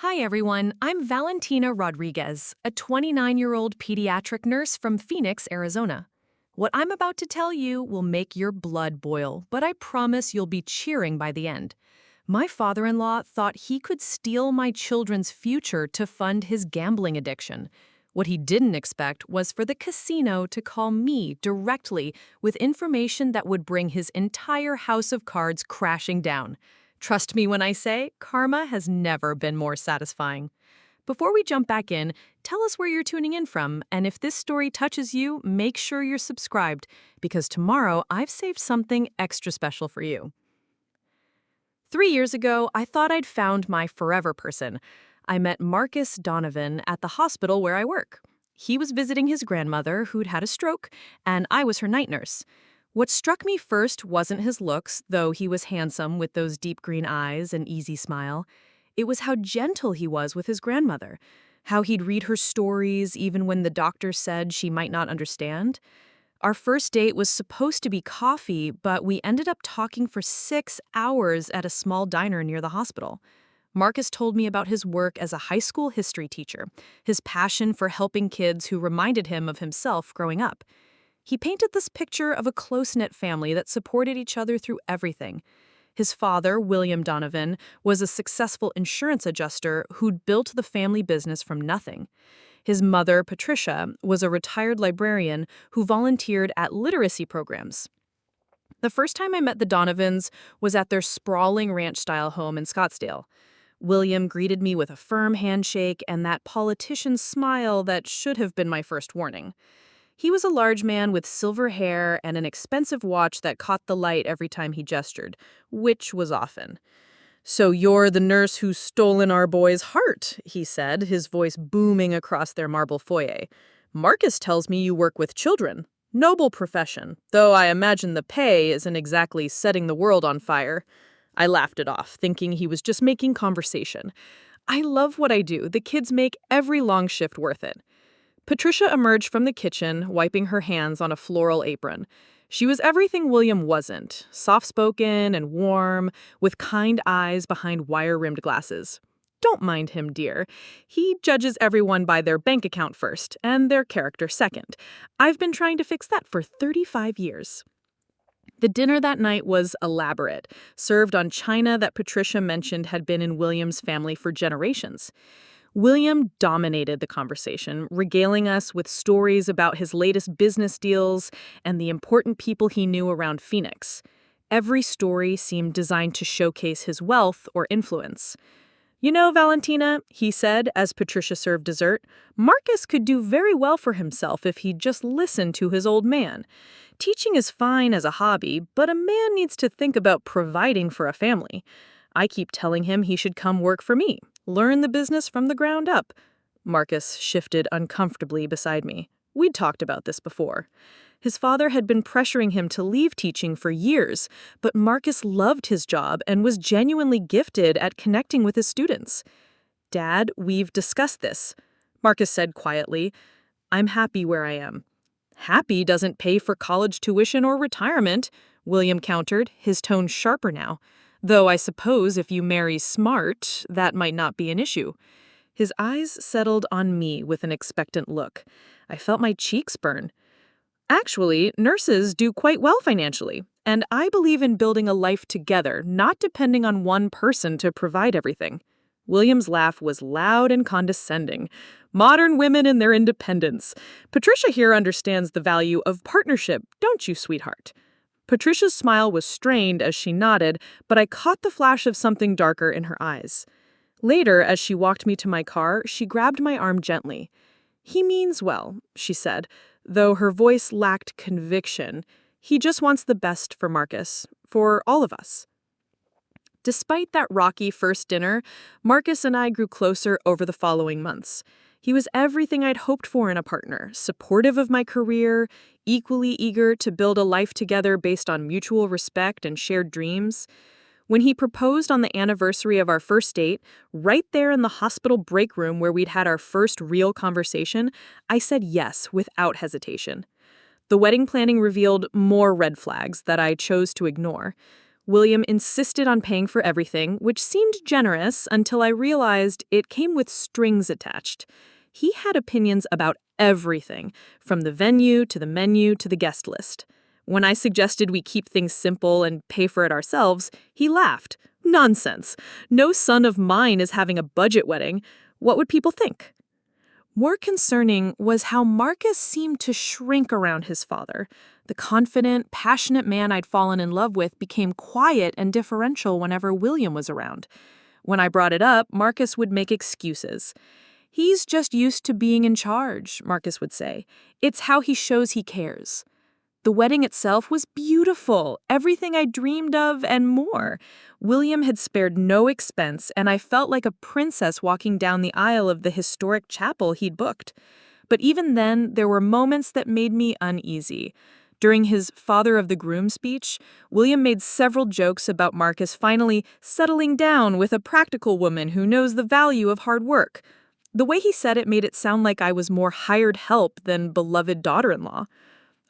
Hi everyone, I'm Valentina Rodriguez, a 29-year-old pediatric nurse from Phoenix, Arizona. What I'm about to tell you will make your blood boil, but I promise you'll be cheering by the end. My father-in-law thought he could steal my children's future to fund his gambling addiction. What he didn't expect was for the casino to call me directly with information that would bring his entire house of cards crashing down. Trust me when I say karma has never been more satisfying. Before we jump back in, tell us where you're tuning in from, and if this story touches you, make sure you're subscribed, because tomorrow I've saved something extra special for you. 3 years ago, I thought I'd found my forever person. I met Marcus Donovan at the hospital where I work. He was visiting his grandmother, who'd had a stroke, and I was her night nurse. What struck me first wasn't his looks, though he was handsome with those deep green eyes and easy smile. It was how gentle he was with his grandmother, how he'd read her stories even when the doctor said she might not understand. Our first date was supposed to be coffee, but we ended up talking for 6 hours at a small diner near the hospital. Marcus told me about his work as a high school history teacher, his passion for helping kids who reminded him of himself growing up. He painted this picture of a close-knit family that supported each other through everything. His father, William Donovan, was a successful insurance adjuster who'd built the family business from nothing. His mother, Patricia, was a retired librarian who volunteered at literacy programs. The first time I met the Donovans was at their sprawling ranch-style home in Scottsdale. William greeted me with a firm handshake and that politician's smile that should have been my first warning. He was a large man with silver hair and an expensive watch that caught the light every time he gestured, which was often. "So you're the nurse who's stolen our boy's heart," he said, his voice booming across their marble foyer. "Marcus tells me you work with children. Noble profession, though I imagine the pay isn't exactly setting the world on fire." I laughed it off, thinking he was just making conversation. I love what I do. The kids make every long shift worth it. Patricia emerged from the kitchen, wiping her hands on a floral apron. She was everything William wasn't, soft-spoken and warm, with kind eyes behind wire-rimmed glasses. Don't mind him, dear. He judges everyone by their bank account first, and their character second. I've been trying to fix that for 35 years. The dinner that night was elaborate, served on china that Patricia mentioned had been in William's family for generations. William dominated the conversation, regaling us with stories about his latest business deals and the important people he knew around Phoenix. Every story seemed designed to showcase his wealth or influence. "You know, Valentina," he said as Patricia served dessert, "Marcus could do very well for himself if he'd just listened to his old man. Teaching is fine as a hobby, but a man needs to think about providing for a family. I keep telling him he should come work for me. Learn the business from the ground up." Marcus shifted uncomfortably beside me. We'd talked about this before. His father had been pressuring him to leave teaching for years, but Marcus loved his job and was genuinely gifted at connecting with his students. "Dad, we've discussed this," Marcus said quietly. "I'm happy where I am." "Happy doesn't pay for college tuition or retirement," William countered, his tone sharper now. "Though I suppose if you marry smart, that might not be an issue." His eyes settled on me with an expectant look. I felt my cheeks burn. "Actually, nurses do quite well financially, and I believe in building a life together, not depending on one person to provide everything." William's laugh was loud and condescending. "Modern women and their independence. Patricia here understands the value of partnership, don't you, sweetheart?" Patricia's smile was strained as she nodded, but I caught the flash of something darker in her eyes. Later, as she walked me to my car, she grabbed my arm gently. "He means well," she said, though her voice lacked conviction. "He just wants the best for Marcus, for all of us." Despite that rocky first dinner, Marcus and I grew closer over the following months. He was everything I'd hoped for in a partner, supportive of my career, equally eager to build a life together based on mutual respect and shared dreams. When he proposed on the anniversary of our first date, right there in the hospital break room where we'd had our first real conversation, I said yes without hesitation. The wedding planning revealed more red flags that I chose to ignore. William insisted on paying for everything, which seemed generous until I realized it came with strings attached. He had opinions about everything, from the venue to the menu to the guest list. When I suggested we keep things simple and pay for it ourselves, he laughed. Nonsense. No son of mine is having a budget wedding. What would people think? More concerning was how Marcus seemed to shrink around his father. The confident, passionate man I'd fallen in love with became quiet and deferential whenever William was around. When I brought it up, Marcus would make excuses. "He's just used to being in charge," Marcus would say. "It's how he shows he cares." The wedding itself was beautiful, everything I dreamed of and more. William had spared no expense, and I felt like a princess walking down the aisle of the historic chapel he'd booked. But even then, there were moments that made me uneasy. During his father of the groom speech, William made several jokes about Marcus finally settling down with a practical woman who knows the value of hard work. The way he said it made it sound like I was more hired help than beloved daughter-in-law.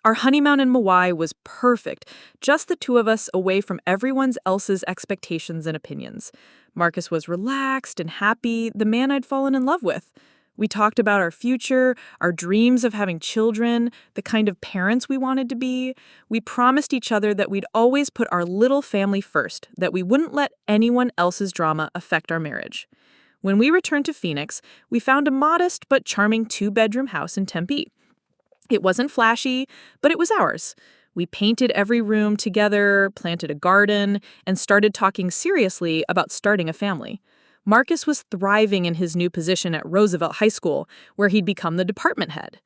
Our honeymoon in Maui was perfect, just the two of us away from everyone else's expectations and opinions. Marcus was relaxed and happy, the man I'd fallen in love with. We talked about our future, our dreams of having children, the kind of parents we wanted to be. We promised each other that we'd always put our little family first, that we wouldn't let anyone else's drama affect our marriage. When we returned to Phoenix, we found a modest but charming 2-bedroom house in Tempe. It wasn't flashy, but it was ours. We painted every room together, planted a garden, and started talking seriously about starting a family. Marcus was thriving in his new position at Roosevelt High School, where he'd become the department head.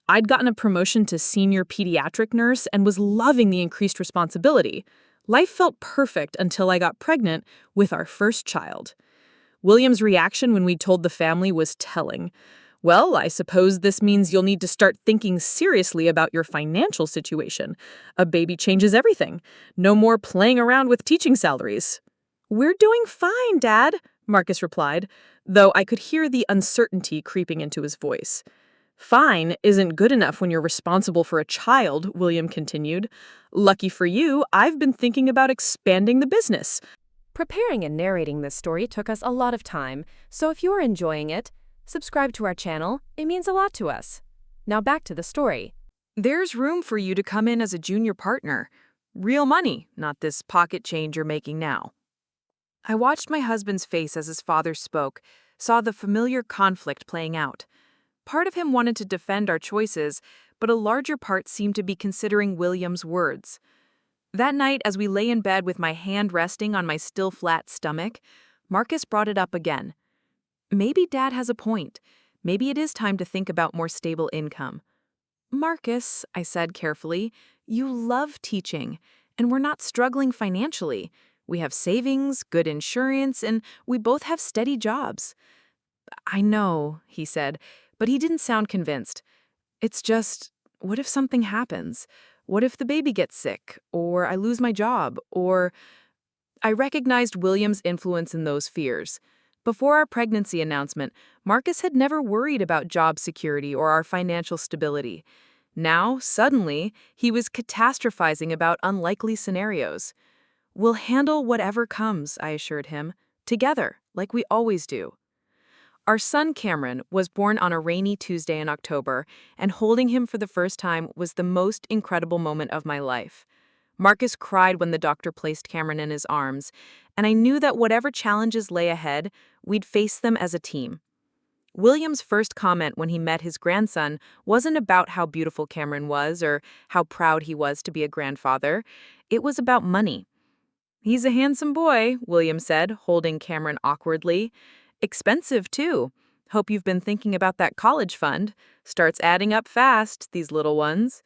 I'd gotten a promotion to senior pediatric nurse and was loving the increased responsibility. Life felt perfect until I got pregnant with our first child. William's reaction when we told the family was telling. "Well, I suppose this means you'll need to start thinking seriously about your financial situation. A baby changes everything. No more playing around with teaching salaries." "We're doing fine, Dad," Marcus replied, though I could hear the uncertainty creeping into his voice. "Fine isn't good enough when you're responsible for a child," William continued. "Lucky for you, I've been thinking about expanding the business." Preparing and narrating this story took us a lot of time, so if you're enjoying it, subscribe to our channel. It means a lot to us. Now back to the story. "There's room for you to come in as a junior partner. Real money, not this pocket change you're making now." I watched my husband's face as his father spoke, saw the familiar conflict playing out. Part of him wanted to defend our choices, but a larger part seemed to be considering William's words. That night, as we lay in bed with my hand resting on my still flat stomach, Marcus brought it up again. "Maybe Dad has a point. Maybe it is time to think about more stable income." "Marcus," I said carefully, "you love teaching, and we're not struggling financially. We have savings, good insurance, and we both have steady jobs." "I know," he said, but he didn't sound convinced. "It's just, what if something happens? What if the baby gets sick, or I lose my job, or—" I recognized William's influence in those fears. Before our pregnancy announcement, Marcus had never worried about job security or our financial stability. Now, suddenly, he was catastrophizing about unlikely scenarios. "We'll handle whatever comes," I assured him. "Together, like we always do." Our son Cameron was born on a rainy Tuesday in October, and holding him for the first time was the most incredible moment of my life. Marcus cried when the doctor placed Cameron in his arms, and I knew that whatever challenges lay ahead, we'd face them as a team. William's first comment when he met his grandson wasn't about how beautiful Cameron was or how proud he was to be a grandfather. It was about money. "He's a handsome boy," William said, holding Cameron awkwardly. "Expensive, too. Hope you've been thinking about that college fund. Starts adding up fast, these little ones."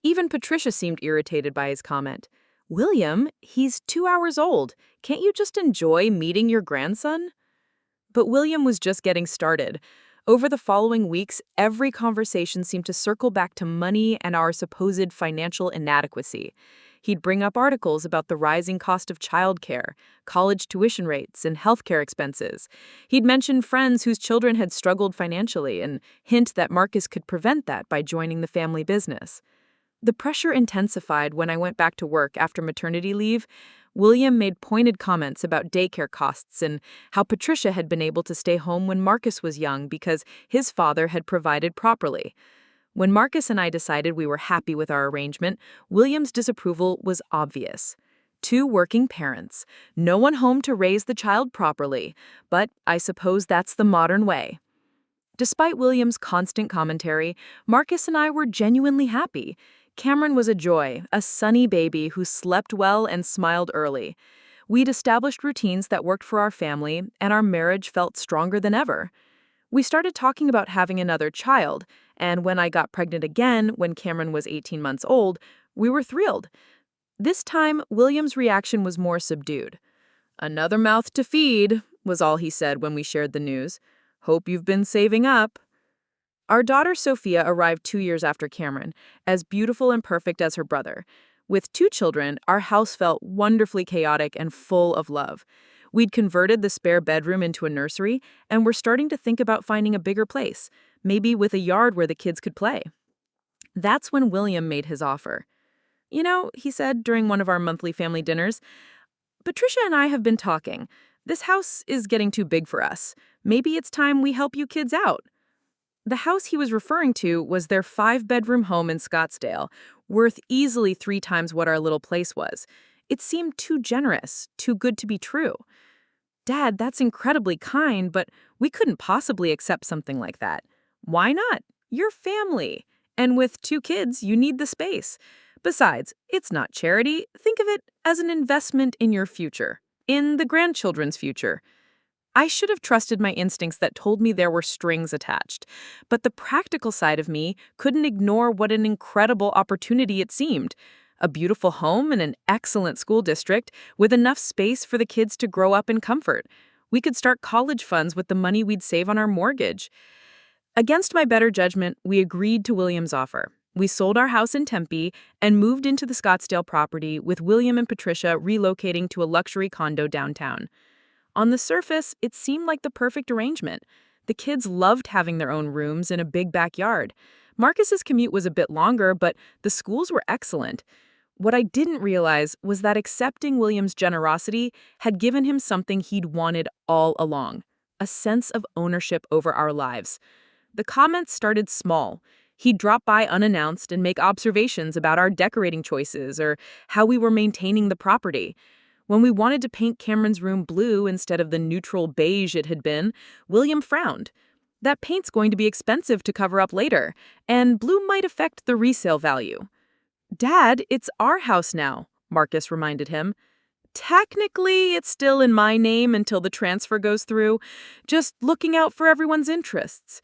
Even Patricia seemed irritated by his comment. "William, he's 2 hours old. Can't you just enjoy meeting your grandson?" But William was just getting started. Over the following weeks, every conversation seemed to circle back to money and our supposed financial inadequacy. He'd bring up articles about the rising cost of childcare, college tuition rates, and healthcare expenses. He'd mention friends whose children had struggled financially and hint that Marcus could prevent that by joining the family business. The pressure intensified when I went back to work after maternity leave. William made pointed comments about daycare costs and how Patricia had been able to stay home when Marcus was young because his father had provided properly. When Marcus and I decided we were happy with our arrangement, William's disapproval was obvious. Two working parents, no one home to raise the child properly, but I suppose that's the modern way. Despite William's constant commentary, Marcus and I were genuinely happy. Cameron was a joy, a sunny baby who slept well and smiled early. We'd established routines that worked for our family, and our marriage felt stronger than ever. We started talking about having another child, and when I got pregnant again, when Cameron was 18 months old, we were thrilled. This time, William's reaction was more subdued. "Another mouth to feed," was all he said when we shared the news. "Hope you've been saving up." Our daughter Sophia arrived 2 years after Cameron, as beautiful and perfect as her brother. With 2 children, our house felt wonderfully chaotic and full of love. We'd converted the spare bedroom into a nursery, and we're starting to think about finding a bigger place, maybe with a yard where the kids could play. That's when William made his offer. "You know," he said during one of our monthly family dinners, "Patricia and I have been talking. This house is getting too big for us. Maybe it's time we help you kids out." The house he was referring to was their 5-bedroom home in Scottsdale, worth easily 3 times what our little place was. It seemed too generous, too good to be true. "Dad, that's incredibly kind, but we couldn't possibly accept something like that." "Why not? You're family. And with 2 kids, you need the space. Besides, it's not charity. Think of it as an investment in your future, in the grandchildren's future." I should have trusted my instincts that told me there were strings attached, but the practical side of me couldn't ignore what an incredible opportunity it seemed. A beautiful home in an excellent school district with enough space for the kids to grow up in comfort. We could start college funds with the money we'd save on our mortgage. Against my better judgment, we agreed to William's offer. We sold our house in Tempe and moved into the Scottsdale property, with William and Patricia relocating to a luxury condo downtown. On the surface, it seemed like the perfect arrangement. The kids loved having their own rooms in a big backyard. Marcus's commute was a bit longer, but the schools were excellent. What I didn't realize was that accepting William's generosity had given him something he'd wanted all along: a sense of ownership over our lives. The comments started small. He'd drop by unannounced and make observations about our decorating choices or how we were maintaining the property. When we wanted to paint Cameron's room blue instead of the neutral beige it had been, William frowned. "That paint's going to be expensive to cover up later, and blue might affect the resale value." "Dad, it's our house now," Marcus reminded him. "Technically, it's still in my name until the transfer goes through. Just looking out for everyone's interests."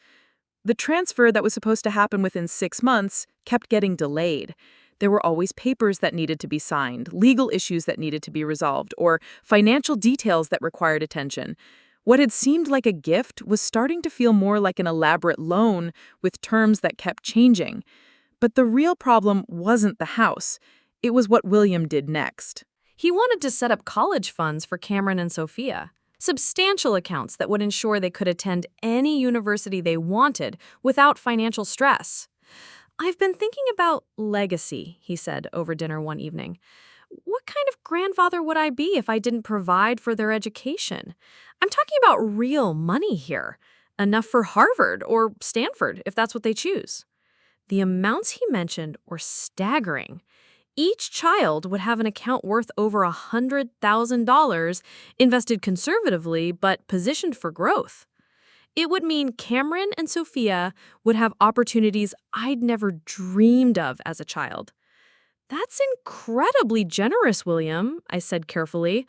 The transfer that was supposed to happen within 6 months kept getting delayed. There were always papers that needed to be signed, legal issues that needed to be resolved, or financial details that required attention. What had seemed like a gift was starting to feel more like an elaborate loan with terms that kept changing. But the real problem wasn't the house. It was what William did next. He wanted to set up college funds for Cameron and Sophia. Substantial accounts that would ensure they could attend any university they wanted without financial stress. "I've been thinking about legacy," he said over dinner one evening. "What kind of grandfather would I be if I didn't provide for their education? I'm talking about real money here, enough for Harvard or Stanford if that's what they choose." The amounts he mentioned were staggering. Each child would have an account worth over $100,000, invested conservatively but positioned for growth. It would mean Cameron and Sophia would have opportunities I'd never dreamed of as a child. "That's incredibly generous, William," I said carefully.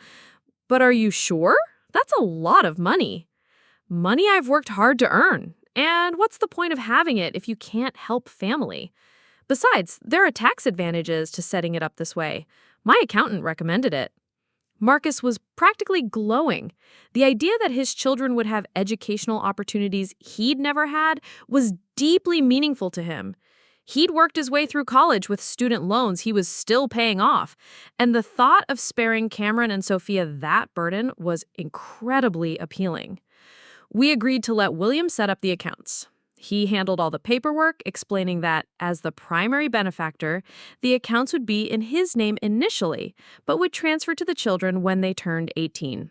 "But are you sure? That's a lot of money. Money I've worked hard to earn. And what's the point of having it if you can't help family? Besides, there are tax advantages to setting it up this way. My accountant recommended it." Marcus was practically glowing. The idea that his children would have educational opportunities he'd never had was deeply meaningful to him. He'd worked his way through college with student loans he was still paying off, and the thought of sparing Cameron and Sophia that burden was incredibly appealing. We agreed to let William set up the accounts. He handled all the paperwork, explaining that, as the primary benefactor, the accounts would be in his name initially, but would transfer to the children when they turned 18.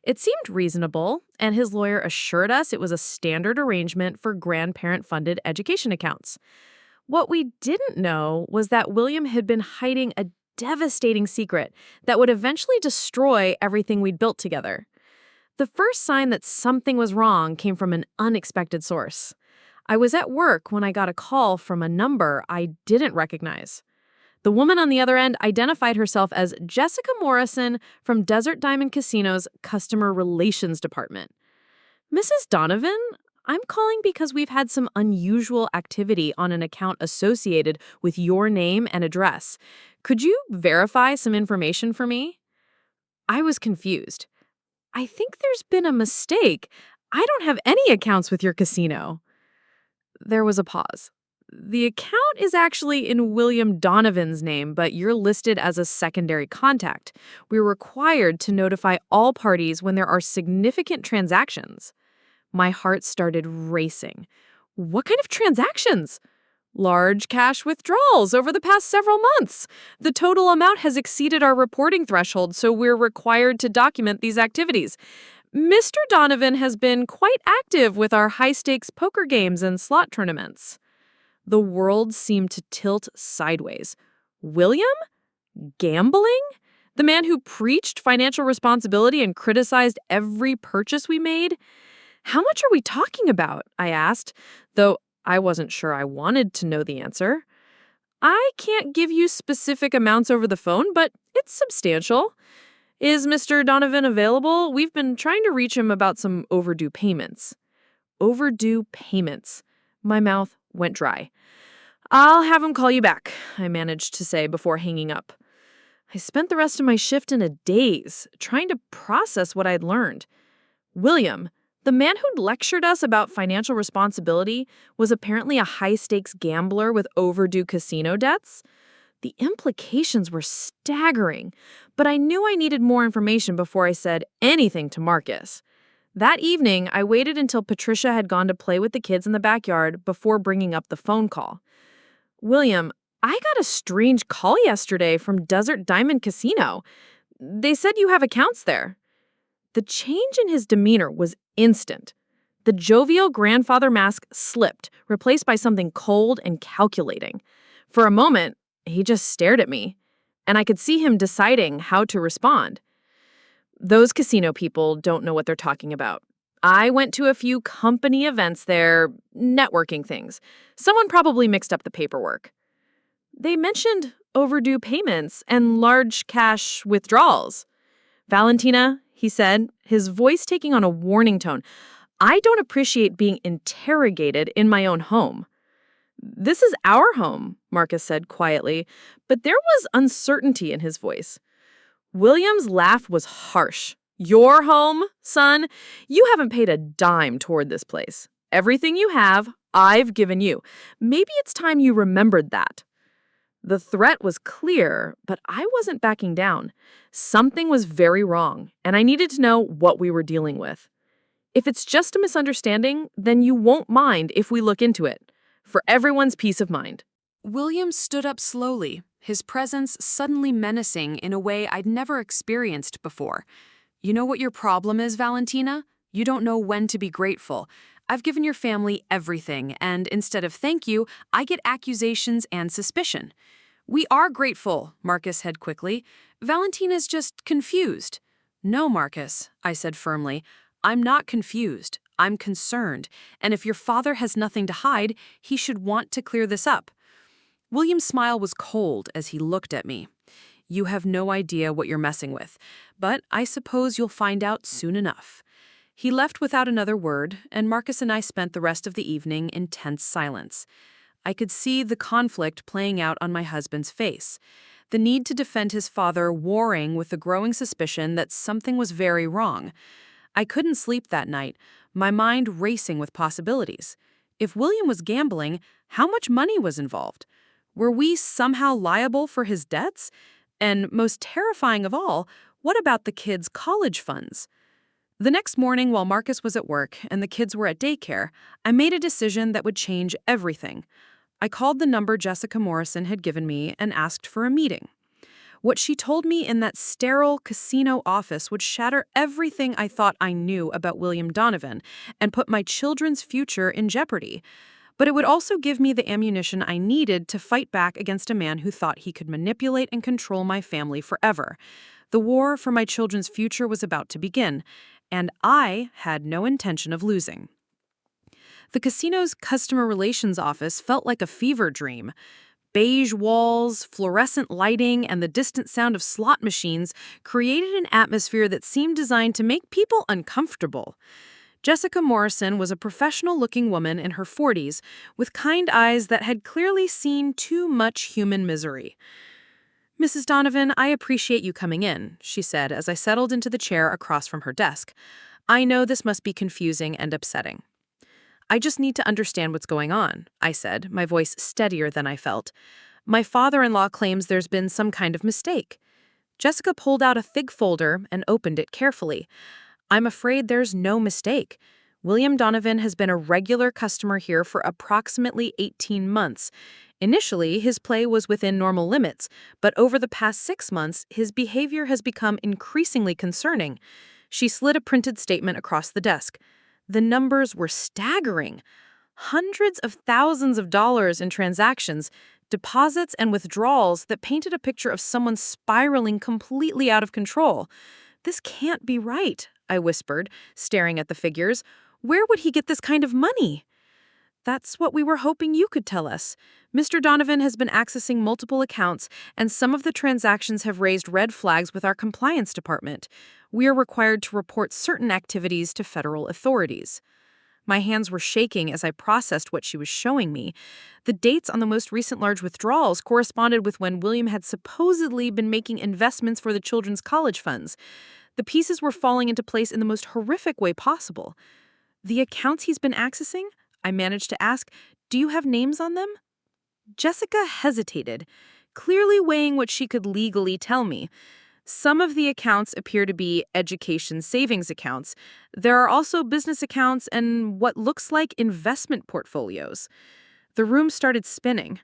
It seemed reasonable, and his lawyer assured us it was a standard arrangement for grandparent-funded education accounts. What we didn't know was that William had been hiding a devastating secret that would eventually destroy everything we'd built together. The first sign that something was wrong came from an unexpected source. I was at work when I got a call from a number I didn't recognize. The woman on the other end identified herself as Jessica Morrison from Desert Diamond Casino's Customer Relations Department. Mrs. Donovan, I'm calling because we've had some unusual activity on an account associated with your name and address. Could you verify some information for me? I was confused. I think there's been a mistake. I don't have any accounts with your casino. There was a pause. The account is actually in William Donovan's name, but you're listed as a secondary contact. We're required to notify all parties when there are significant transactions. My heart started racing. What kind of transactions? Large cash withdrawals over the past several months. The total amount has exceeded our reporting threshold, so we're required to document these activities. Mr. Donovan has been quite active with our high-stakes poker games and slot tournaments. The world seemed to tilt sideways. William? Gambling? The man who preached financial responsibility and criticized every purchase we made? How much are we talking about? I asked, though I wasn't sure I wanted to know the answer. I can't give you specific amounts over the phone, but it's substantial. Is Mr. Donovan available? We've been trying to reach him about some overdue payments. Overdue payments. My mouth went dry. I'll have him call you back, I managed to say before hanging up. I spent the rest of my shift in a daze, trying to process what I'd learned. William, the man who'd lectured us about financial responsibility, was apparently a high-stakes gambler with overdue casino debts. The implications were staggering, but I knew I needed more information before I said anything to Marcus. That evening, I waited until Patricia had gone to play with the kids in the backyard before bringing up the phone call. William, I got a strange call yesterday from Desert Diamond Casino. They said you have accounts there. The change in his demeanor was instant. The jovial grandfather mask slipped, replaced by something cold and calculating. For a moment, he just stared at me, and I could see him deciding how to respond. Those casino people don't know what they're talking about. I went to a few company events there, networking things. Someone probably mixed up the paperwork. They mentioned overdue payments and large cash withdrawals. Valentina, he said, his voice taking on a warning tone, I don't appreciate being interrogated in my own home. This is our home, Marcus said quietly, but there was uncertainty in his voice. William's laugh was harsh. Your home, son? You haven't paid a dime toward this place. Everything you have, I've given you. Maybe it's time you remembered that. The threat was clear, but I wasn't backing down. Something was very wrong, and I needed to know what we were dealing with. If it's just a misunderstanding, then you won't mind if we look into it. For everyone's peace of mind. William stood up slowly, his presence suddenly menacing in a way I'd never experienced before. You know what your problem is, Valentina? You don't know when to be grateful. I've given your family everything, and instead of thank you, I get accusations and suspicion. We are grateful, Marcus said quickly. Valentina's just confused. No, Marcus, I said firmly. I'm not confused. I'm concerned, and if your father has nothing to hide, he should want to clear this up. William's smile was cold as he looked at me. You have no idea what you're messing with, but I suppose you'll find out soon enough. He left without another word, and Marcus and I spent the rest of the evening in tense silence. I could see the conflict playing out on my husband's face, the need to defend his father warring with the growing suspicion that something was very wrong. I couldn't sleep that night, my mind racing with possibilities. If William was gambling, how much money was involved? Were we somehow liable for his debts? And most terrifying of all, what about the kids' college funds? The next morning, while Marcus was at work and the kids were at daycare, I made a decision that would change everything. I called the number Jessica Morrison had given me and asked for a meeting. What she told me in that sterile casino office would shatter everything I thought I knew about William Donovan and put my children's future in jeopardy. But it would also give me the ammunition I needed to fight back against a man who thought he could manipulate and control my family forever. The war for my children's future was about to begin, and I had no intention of losing. The casino's customer relations office felt like a fever dream. Beige walls, fluorescent lighting, and the distant sound of slot machines created an atmosphere that seemed designed to make people uncomfortable. Jessica Morrison was a professional-looking woman in her 40s with kind eyes that had clearly seen too much human misery. "Mrs. Donovan, I appreciate you coming in," she said as I settled into the chair across from her desk. "I know this must be confusing and upsetting." "I just need to understand what's going on," I said, my voice steadier than I felt. "My father-in-law claims there's been some kind of mistake." Jessica pulled out a thick folder and opened it carefully. "I'm afraid there's no mistake. William Donovan has been a regular customer here for approximately 18 months. Initially, his play was within normal limits, but over the past 6 months, his behavior has become increasingly concerning." She slid a printed statement across the desk. The numbers were staggering. Hundreds of thousands of dollars in transactions, deposits and withdrawals that painted a picture of someone spiraling completely out of control. "This can't be right," I whispered, staring at the figures. "Where would he get this kind of money?" "That's what we were hoping you could tell us. Mr. Donovan has been accessing multiple accounts, and some of the transactions have raised red flags with our compliance department. We are required to report certain activities to federal authorities." My hands were shaking as I processed what she was showing me. The dates on the most recent large withdrawals corresponded with when William had supposedly been making investments for the children's college funds. The pieces were falling into place in the most horrific way possible. "The accounts he's been accessing?" I managed to ask. "Do you have names on them?" Jessica hesitated, clearly weighing what she could legally tell me. "Some of the accounts appear to be education savings accounts. There are also business accounts and what looks like investment portfolios." The room started spinning.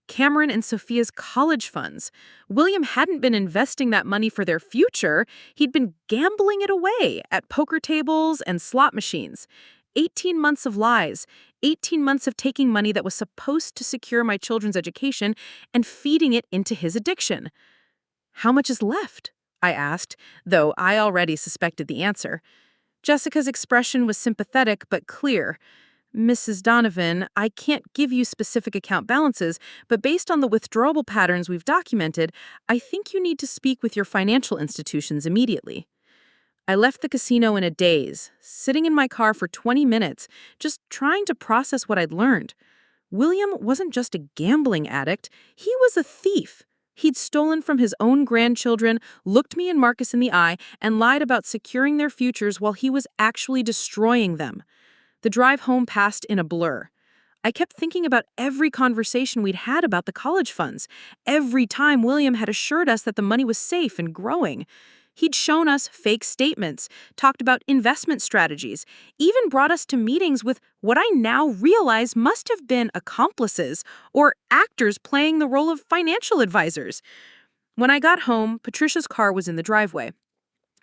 Cameron and Sophia's college funds. William hadn't been investing that money for their future. He'd been gambling it away at poker tables and slot machines. 18 months of lies, 18 months of taking money that was supposed to secure my children's education and feeding it into his addiction. "How much is left?" I asked, though I already suspected the answer. Jessica's expression was sympathetic but clear. "Mrs. Donovan, I can't give you specific account balances, but based on the withdrawal patterns we've documented, I think you need to speak with your financial institutions immediately." I left the casino in a daze, sitting in my car for 20 minutes, just trying to process what I'd learned. William wasn't just a gambling addict, he was a thief. He'd stolen from his own grandchildren, looked me and Marcus in the eye, and lied about securing their futures while he was actually destroying them. The drive home passed in a blur. I kept thinking about every conversation we'd had about the college funds, every time William had assured us that the money was safe and growing. He'd shown us fake statements, talked about investment strategies, even brought us to meetings with what I now realize must have been accomplices or actors playing the role of financial advisors. When I got home, Patricia's car was in the driveway.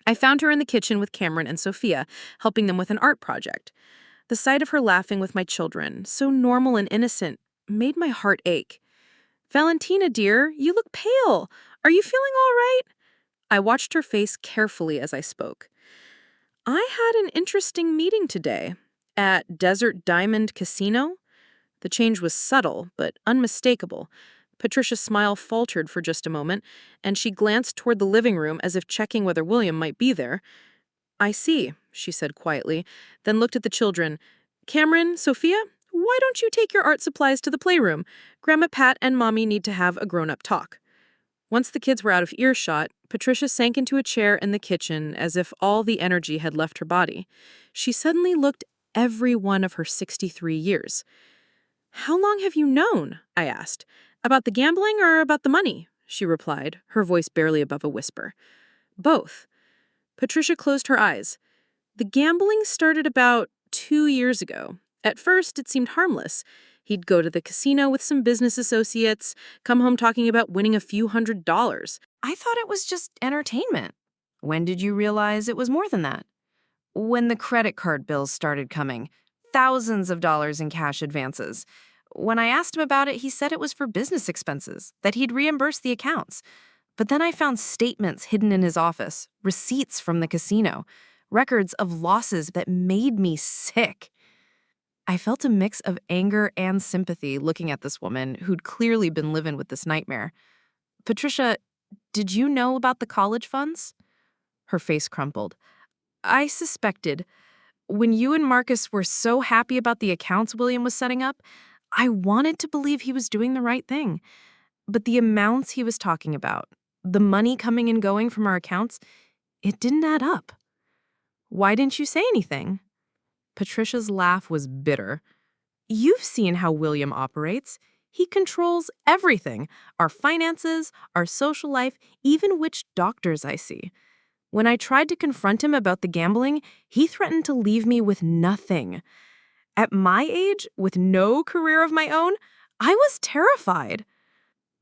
I found her in the kitchen with Cameron and Sophia, helping them with an art project. The sight of her laughing with my children, so normal and innocent, made my heart ache. "Valentina, dear, you look pale. Are you feeling all right?" I watched her face carefully as I spoke. "I had an interesting meeting today at Desert Diamond Casino." The change was subtle, but unmistakable. Patricia's smile faltered for just a moment, and she glanced toward the living room as if checking whether William might be there. "I see," she said quietly, then looked at the children. "Cameron, Sophia, why don't you take your art supplies to the playroom? Grandma Pat and Mommy need to have a grown-up talk." Once the kids were out of earshot, Patricia sank into a chair in the kitchen as if all the energy had left her body. She suddenly looked every one of her 63 years. "How long have you known?" I asked. "About the gambling or about the money?" she replied, her voice barely above a whisper. "Both." Patricia closed her eyes. The gambling started about 2 years ago. At first, it seemed harmless. He'd go to the casino with some business associates, come home talking about winning a few $100s. I thought it was just entertainment. When did you realize it was more than that? When the credit card bills started coming, thousands of dollars in cash advances. When I asked him about it, he said it was for business expenses, that he'd reimburse the accounts. But then I found statements hidden in his office, receipts from the casino, records of losses that made me sick. I felt a mix of anger and sympathy looking at this woman who'd clearly been living with this nightmare. Patricia, did you know about the college funds? Her face crumpled. I suspected. When you and Marcus were so happy about the accounts William was setting up, I wanted to believe he was doing the right thing. But the amounts he was talking about, the money coming and going from our accounts, it didn't add up. Why didn't you say anything? Patricia's laugh was bitter. You've seen how William operates. He controls everything, our finances, our social life, even which doctors I see. When I tried to confront him about the gambling, he threatened to leave me with nothing. At my age, with no career of my own, I was terrified.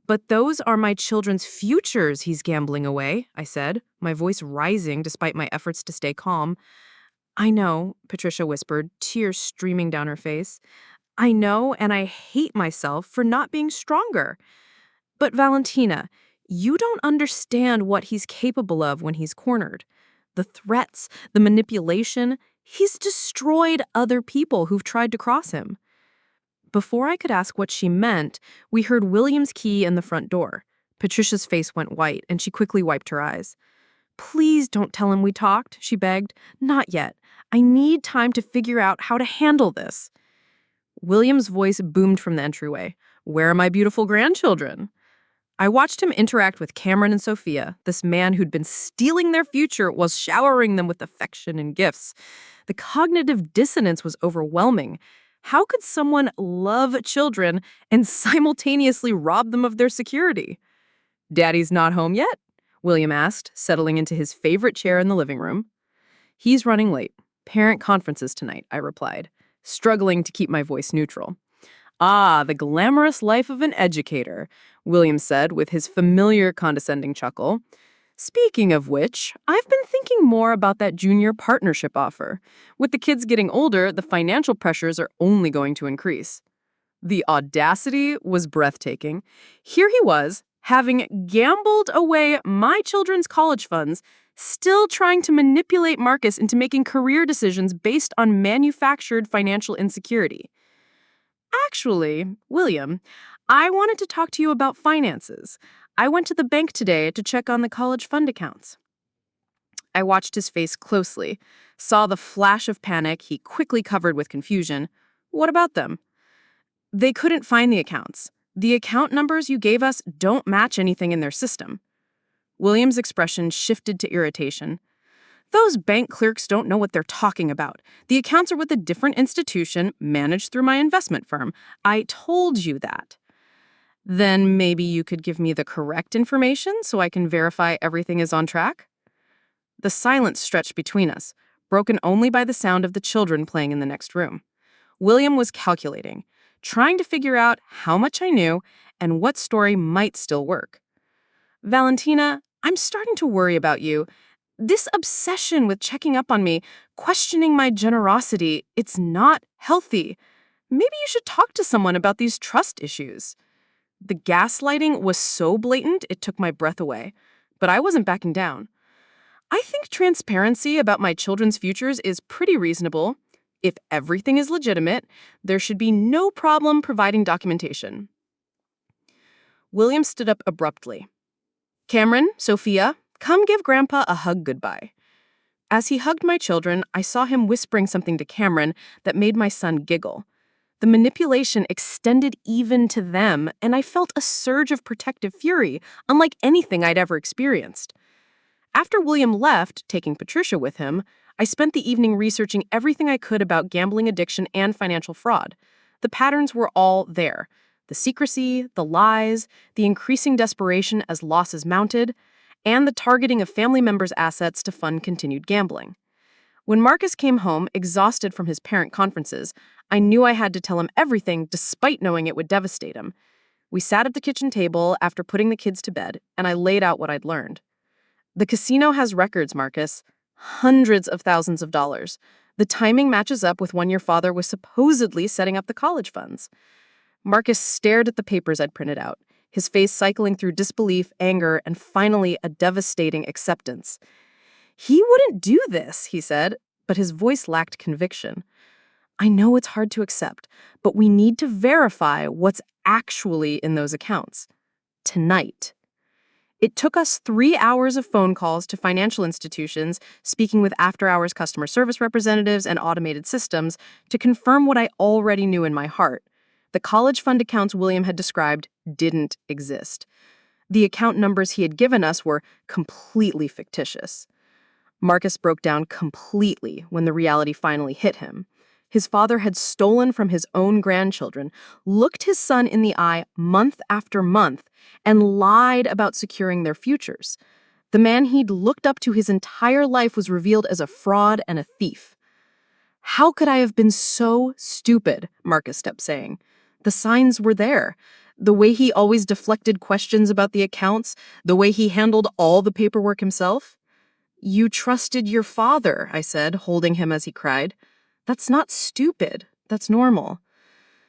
But those are my children's futures he's gambling away, I said, my voice rising despite my efforts to stay calm. I know, Patricia whispered, tears streaming down her face. I know, and I hate myself for not being stronger. But Valentina, you don't understand what he's capable of when he's cornered. The threats, the manipulation, he's destroyed other people who've tried to cross him. Before I could ask what she meant, we heard William's key in the front door. Patricia's face went white, and she quickly wiped her eyes. Please don't tell him we talked, she begged. Not yet. I need time to figure out how to handle this. William's voice boomed from the entryway. Where are my beautiful grandchildren? I watched him interact with Cameron and Sophia. This man who'd been stealing their future was showering them with affection and gifts. The cognitive dissonance was overwhelming. How could someone love children and simultaneously rob them of their security? Daddy's not home yet? William asked, settling into his favorite chair in the living room. He's running late. Parent conferences tonight, I replied, struggling to keep my voice neutral. Ah, the glamorous life of an educator, William said with his familiar condescending chuckle. Speaking of which, I've been thinking more about that junior partnership offer. With the kids getting older, the financial pressures are only going to increase. The audacity was breathtaking. Here he was, having gambled away my children's college funds, still trying to manipulate Marcus into making career decisions based on manufactured financial insecurity. Actually, William, I wanted to talk to you about finances. I went to the bank today to check on the college fund accounts. I watched his face closely, saw the flash of panic he quickly covered with confusion. What about them? They couldn't find the accounts. The account numbers you gave us don't match anything in their system. William's expression shifted to irritation. Those bank clerks don't know what they're talking about. The accounts are with a different institution managed through my investment firm. I told you that. Then maybe you could give me the correct information so I can verify everything is on track? The silence stretched between us, broken only by the sound of the children playing in the next room. William was calculating, trying to figure out how much I knew and what story might still work. Valentina, I'm starting to worry about you. This obsession with checking up on me, questioning my generosity, it's not healthy. Maybe you should talk to someone about these trust issues. The gaslighting was so blatant it took my breath away, but I wasn't backing down. I think transparency about my children's futures is pretty reasonable. If everything is legitimate, there should be no problem providing documentation. William stood up abruptly. Cameron, Sophia, come give Grandpa a hug goodbye. As he hugged my children, I saw him whispering something to Cameron that made my son giggle. The manipulation extended even to them, and I felt a surge of protective fury, unlike anything I'd ever experienced. After William left, taking Patricia with him, I spent the evening researching everything I could about gambling addiction and financial fraud. The patterns were all there. The secrecy, the lies, the increasing desperation as losses mounted, and the targeting of family members' assets to fund continued gambling. When Marcus came home, exhausted from his parent conferences, I knew I had to tell him everything despite knowing it would devastate him. We sat at the kitchen table after putting the kids to bed, and I laid out what I'd learned. The casino has records, Marcus. Hundreds of thousands of dollars. The timing matches up with when your father was supposedly setting up the college funds. Marcus stared at the papers I'd printed out, his face cycling through disbelief, anger, and finally a devastating acceptance. He wouldn't do this, he said, but his voice lacked conviction. I know it's hard to accept, but we need to verify what's actually in those accounts. Tonight. It took us 3 hours of phone calls to financial institutions, speaking with after-hours customer service representatives and automated systems to confirm what I already knew in my heart. The college fund accounts William had described didn't exist. The account numbers he had given us were completely fictitious. Marcus broke down completely when the reality finally hit him. His father had stolen from his own grandchildren, looked his son in the eye month after month, and lied about securing their futures. The man he'd looked up to his entire life was revealed as a fraud and a thief. How could I have been so stupid? Marcus kept saying. The signs were there. The way he always deflected questions about the accounts, the way he handled all the paperwork himself. You trusted your father, I said, holding him as he cried. That's not stupid. That's normal.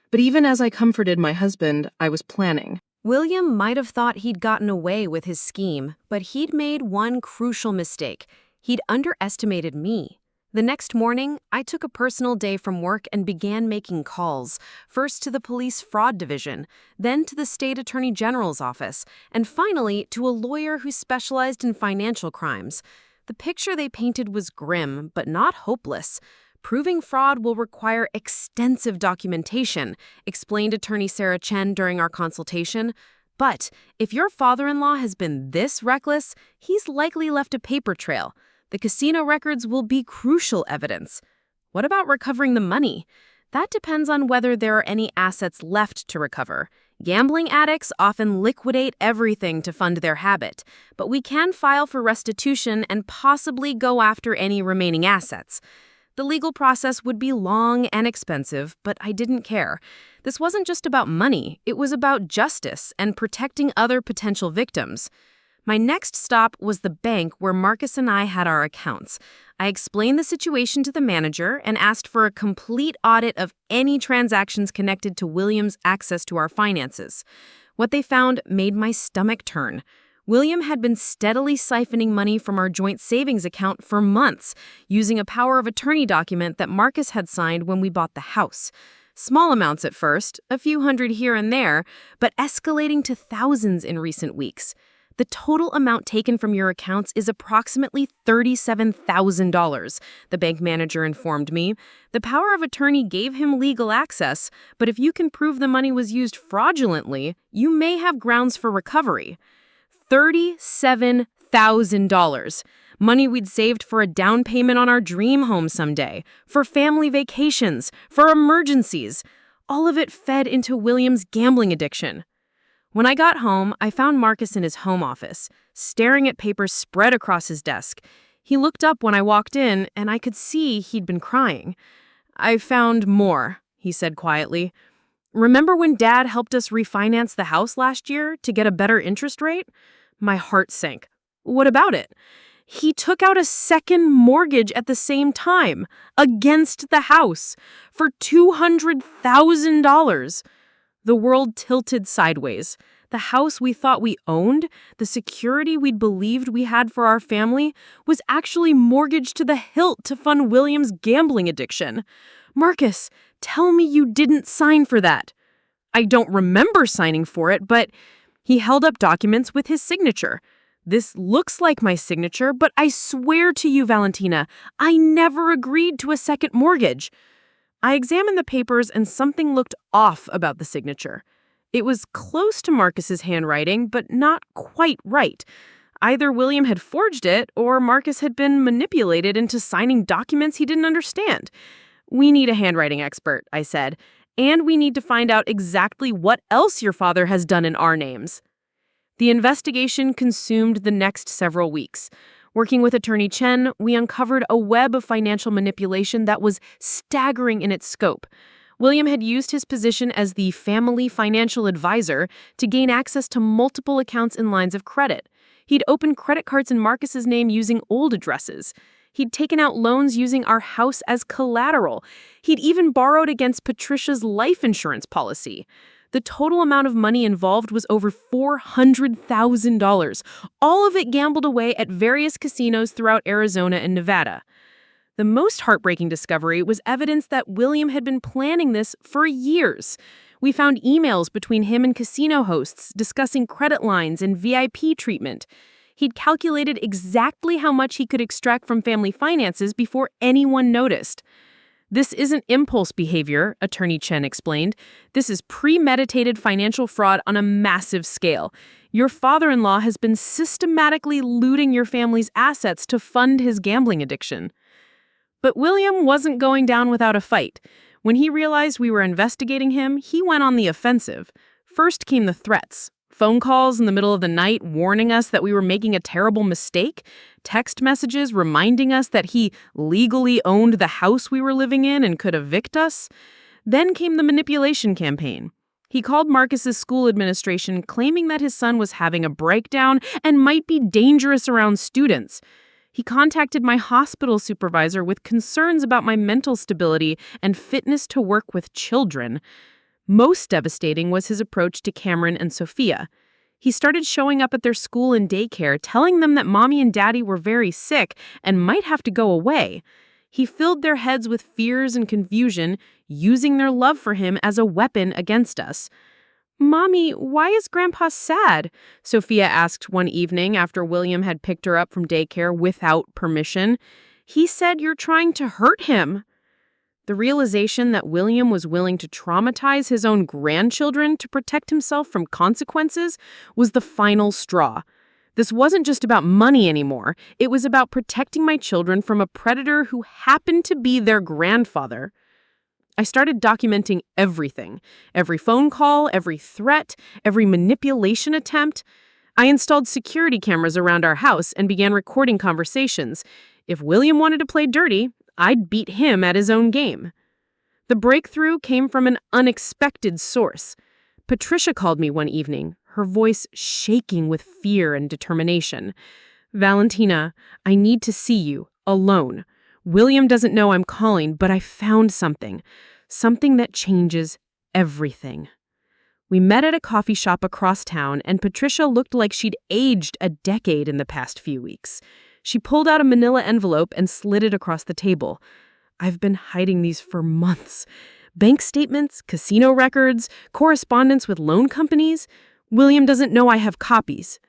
But even as I comforted my husband, I was planning. William might have thought he'd gotten away with his scheme, but he'd made one crucial mistake. He'd underestimated me. The next morning, I took a personal day from work and began making calls, first to the police fraud division, then to the state attorney general's office, and finally to a lawyer who specialized in financial crimes. The picture they painted was grim, but not hopeless. Proving fraud will require extensive documentation, explained attorney Sarah Chen during our consultation. But if your father-in-law has been this reckless, he's likely left a paper trail. The casino records will be crucial evidence. What about recovering the money? That depends on whether there are any assets left to recover. Gambling addicts often liquidate everything to fund their habit, but we can file for restitution and possibly go after any remaining assets. The legal process would be long and expensive, but I didn't care. This wasn't just about money, it was about justice and protecting other potential victims. My next stop was the bank where Marcus and I had our accounts. I explained the situation to the manager and asked for a complete audit of any transactions connected to William's access to our finances. What they found made my stomach turn. William had been steadily siphoning money from our joint savings account for months, using a power of attorney document that Marcus had signed when we bought the house. Small amounts at first, a few hundred here and there, but escalating to thousands in recent weeks. The total amount taken from your accounts is approximately $37,000, the bank manager informed me. The power of attorney gave him legal access, but if you can prove the money was used fraudulently, you may have grounds for recovery. $37,000. Money we'd saved for a down payment on our dream home someday, for family vacations, for emergencies. All of it fed into William's gambling addiction. When I got home, I found Marcus in his home office, staring at papers spread across his desk. He looked up when I walked in, and I could see he'd been crying. I found more, he said quietly. Remember when Dad helped us refinance the house last year to get a better interest rate? My heart sank. What about it? He took out a second mortgage at the same time, against the house, for $200,000. The world tilted sideways. The house we thought we owned, the security we'd believed we had for our family, was actually mortgaged to the hilt to fund William's gambling addiction. Marcus, tell me you didn't sign for that. I don't remember signing for it, but he held up documents with his signature. This looks like my signature, but I swear to you, Valentina, I never agreed to a second mortgage. I examined the papers and something looked off about the signature. It was close to Marcus's handwriting, but not quite right. Either William had forged it, or Marcus had been manipulated into signing documents he didn't understand. We need a handwriting expert, I said, and we need to find out exactly what else your father has done in our names. The investigation consumed the next several weeks. Working with attorney Chen, we uncovered a web of financial manipulation that was staggering in its scope. William had used his position as the family financial advisor to gain access to multiple accounts and lines of credit. He'd opened credit cards in Marcus's name using old addresses. He'd taken out loans using our house as collateral. He'd even borrowed against Patricia's life insurance policy. The total amount of money involved was over $400,000, all of it gambled away at various casinos throughout Arizona and Nevada. The most heartbreaking discovery was evidence that William had been planning this for years. We found emails between him and casino hosts discussing credit lines and VIP treatment. He'd calculated exactly how much he could extract from family finances before anyone noticed. This isn't impulse behavior, Attorney Chen explained. This is premeditated financial fraud on a massive scale. Your father-in-law has been systematically looting your family's assets to fund his gambling addiction. But William wasn't going down without a fight. When he realized we were investigating him, he went on the offensive. First came the threats. Phone calls in the middle of the night warning us that we were making a terrible mistake. Text messages reminding us that he legally owned the house we were living in and could evict us. Then came the manipulation campaign. He called Marcus's school administration claiming that his son was having a breakdown and might be dangerous around students. He contacted my hospital supervisor with concerns about my mental stability and fitness to work with children. Most devastating was his approach to Cameron and Sophia. He started showing up at their school and daycare, telling them that mommy and daddy were very sick and might have to go away. He filled their heads with fears and confusion, using their love for him as a weapon against us. "Mommy, why is Grandpa sad?" Sophia asked one evening after William had picked her up from daycare without permission. "He said you're trying to hurt him." The realization that William was willing to traumatize his own grandchildren to protect himself from consequences was the final straw. This wasn't just about money anymore. It was about protecting my children from a predator who happened to be their grandfather. I started documenting everything. Every phone call, every threat, every manipulation attempt. I installed security cameras around our house and began recording conversations. If William wanted to play dirty, I'd beat him at his own game. The breakthrough came from an unexpected source. Patricia called me one evening, her voice shaking with fear and determination. "Valentina, I need to see you, alone. William doesn't know I'm calling, but I found something. Something that changes everything." We met at a coffee shop across town, and Patricia looked like she'd aged a decade in the past few weeks. She pulled out a manila envelope and slid it across the table. "I've been hiding these for months. Bank statements, casino records, correspondence with loan companies. William doesn't know I have copies."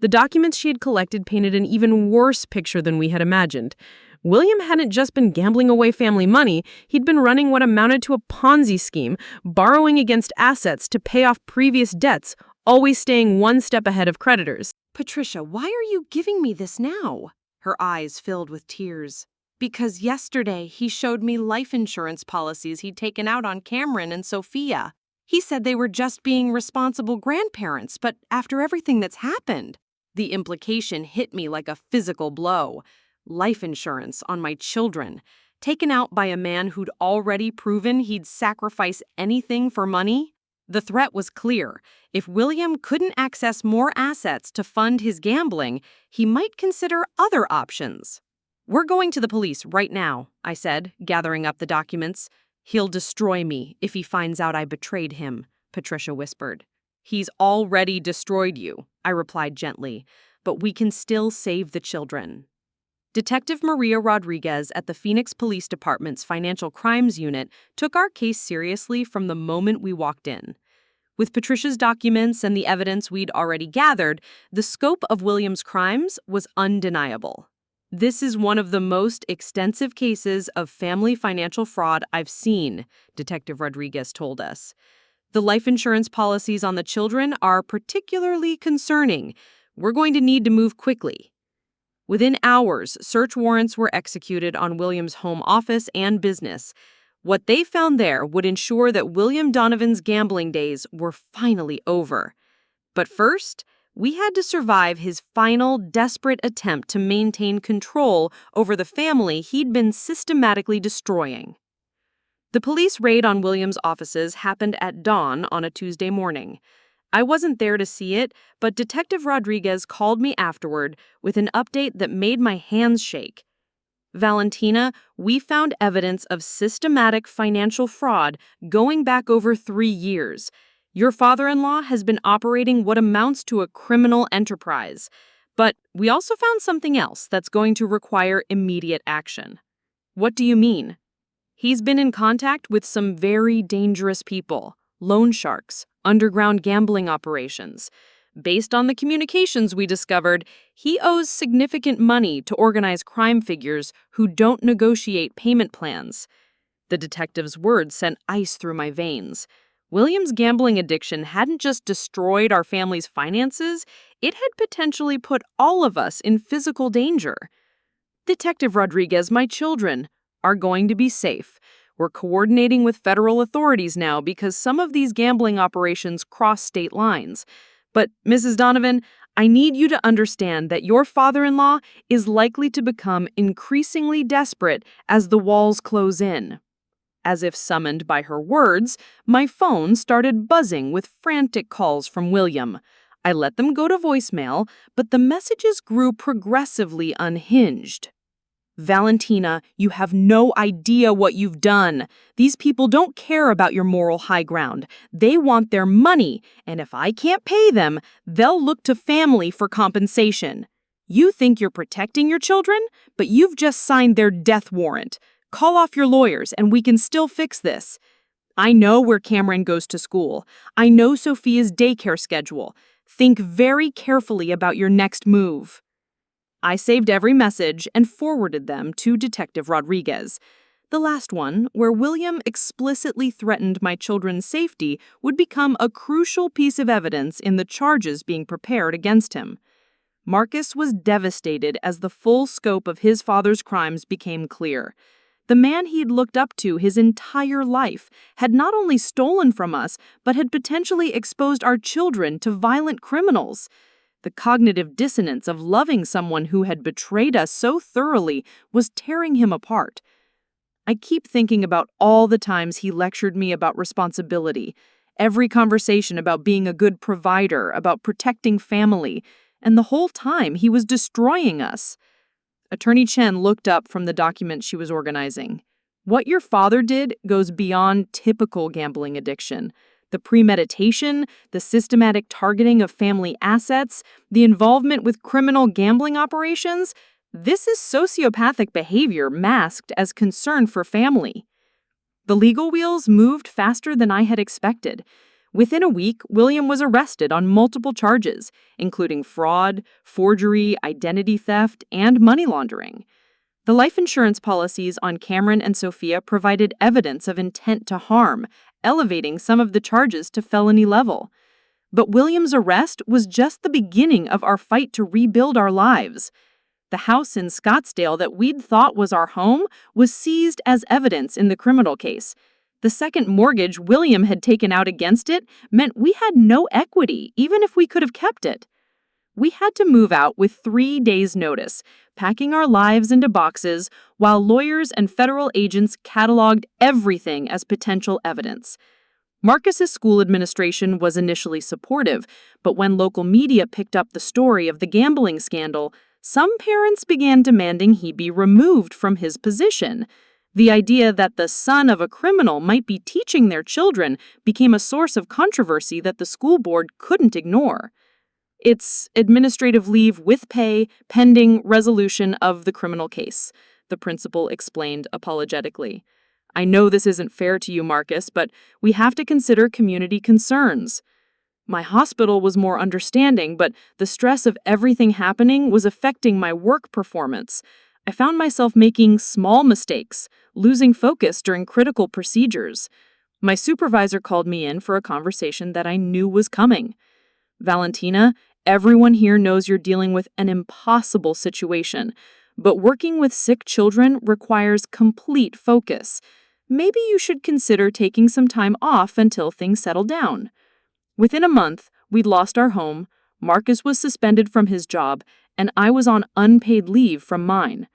The documents she had collected painted an even worse picture than we had imagined. William hadn't just been gambling away family money, he'd been running what amounted to a Ponzi scheme, borrowing against assets to pay off previous debts, always staying one step ahead of creditors. Patricia, why are you giving me this now? Her eyes filled with tears. Because yesterday he showed me life insurance policies he'd taken out on Cameron and Sophia. He said they were just being responsible grandparents, but after everything that's happened, the implication hit me like a physical blow. Life insurance on my children, taken out by a man who'd already proven he'd sacrifice anything for money? The threat was clear. If William couldn't access more assets to fund his gambling, he might consider other options. "We're going to the police right now," I said, gathering up the documents. "He'll destroy me if he finds out I betrayed him," Patricia whispered. "He's already destroyed you," I replied gently, "but we can still save the children." Detective Maria Rodriguez at the Phoenix Police Department's Financial Crimes Unit took our case seriously from the moment we walked in. With Patricia's documents and the evidence we'd already gathered, the scope of William's crimes was undeniable. "This is one of the most extensive cases of family financial fraud I've seen," Detective Rodriguez told us. "The life insurance policies on the children are particularly concerning. We're going to need to move quickly." Within hours, search warrants were executed on William's home office and business. What they found there would ensure that William Donovan's gambling days were finally over. But first, We had to survive his final, desperate attempt to maintain control over the family he'd been systematically destroying. The police raid on William's offices happened at dawn on a Tuesday morning. I wasn't there to see it, but Detective Rodriguez called me afterward with an update that made my hands shake. Valentina, we found evidence of systematic financial fraud going back over 3 years. Your father-in-law has been operating what amounts to a criminal enterprise. But we also found something else that's going to require immediate action. What do you mean? He's been in contact with some very dangerous people, loan sharks, underground gambling operations. Based on the communications we discovered, he owes significant money to organized crime figures who don't negotiate payment plans. The detective's words sent ice through my veins. William's gambling addiction hadn't just destroyed our family's finances, it had potentially put all of us in physical danger. Detective Rodriguez, my children are going to be safe. We're coordinating with federal authorities now because some of these gambling operations cross state lines. But, Mrs. Donovan, I need you to understand that your father-in-law is likely to become increasingly desperate as the walls close in. As if summoned by her words, my phone started buzzing with frantic calls from William. I let them go to voicemail, but the messages grew progressively unhinged. Valentina, you have no idea what you've done. These people don't care about your moral high ground. They want their money, and if I can't pay them, they'll look to family for compensation. You think you're protecting your children, but you've just signed their death warrant. Call off your lawyers, and we can still fix this. I know where Cameron goes to school. I know Sophia's daycare schedule. Think very carefully about your next move. I saved every message and forwarded them to Detective Rodriguez. The last one, where William explicitly threatened my children's safety, would become a crucial piece of evidence in the charges being prepared against him. Marcus was devastated as the full scope of his father's crimes became clear. The man he'd looked up to his entire life had not only stolen from us, but had potentially exposed our children to violent criminals. The cognitive dissonance of loving someone who had betrayed us so thoroughly was tearing him apart. I keep thinking about all the times he lectured me about responsibility, every conversation about being a good provider, about protecting family, and the whole time he was destroying us. Attorney Chen looked up from the document she was organizing. What your father did goes beyond typical gambling addiction. The premeditation, the systematic targeting of family assets, the involvement with criminal gambling operations, this is sociopathic behavior masked as concern for family. The legal wheels moved faster than I had expected. Within a week, William was arrested on multiple charges, including fraud, forgery, identity theft, and money laundering. The life insurance policies on Cameron and Sophia provided evidence of intent to harm, elevating some of the charges to felony level. But William's arrest was just the beginning of our fight to rebuild our lives. The house in Scottsdale that we'd thought was our home was seized as evidence in the criminal case. The second mortgage William had taken out against it meant we had no equity, even if we could have kept it. We had to move out with 3 days' notice, packing our lives into boxes while lawyers and federal agents cataloged everything as potential evidence. Marcus's school administration was initially supportive, but when local media picked up the story of the gambling scandal, some parents began demanding he be removed from his position. The idea that the son of a criminal might be teaching their children became a source of controversy that the school board couldn't ignore. It's administrative leave with pay pending resolution of the criminal case, the principal explained apologetically. I know this isn't fair to you, Marcus, but we have to consider community concerns. My hospital was more understanding, but the stress of everything happening was affecting my work performance. I found myself making small mistakes, losing focus during critical procedures. My supervisor called me in for a conversation that I knew was coming. Valentina, everyone here knows you're dealing with an impossible situation, but working with sick children requires complete focus. Maybe you should consider taking some time off until things settle down. Within a month, we'd lost our home, Marcus was suspended from his job, and I was on unpaid leave from mine.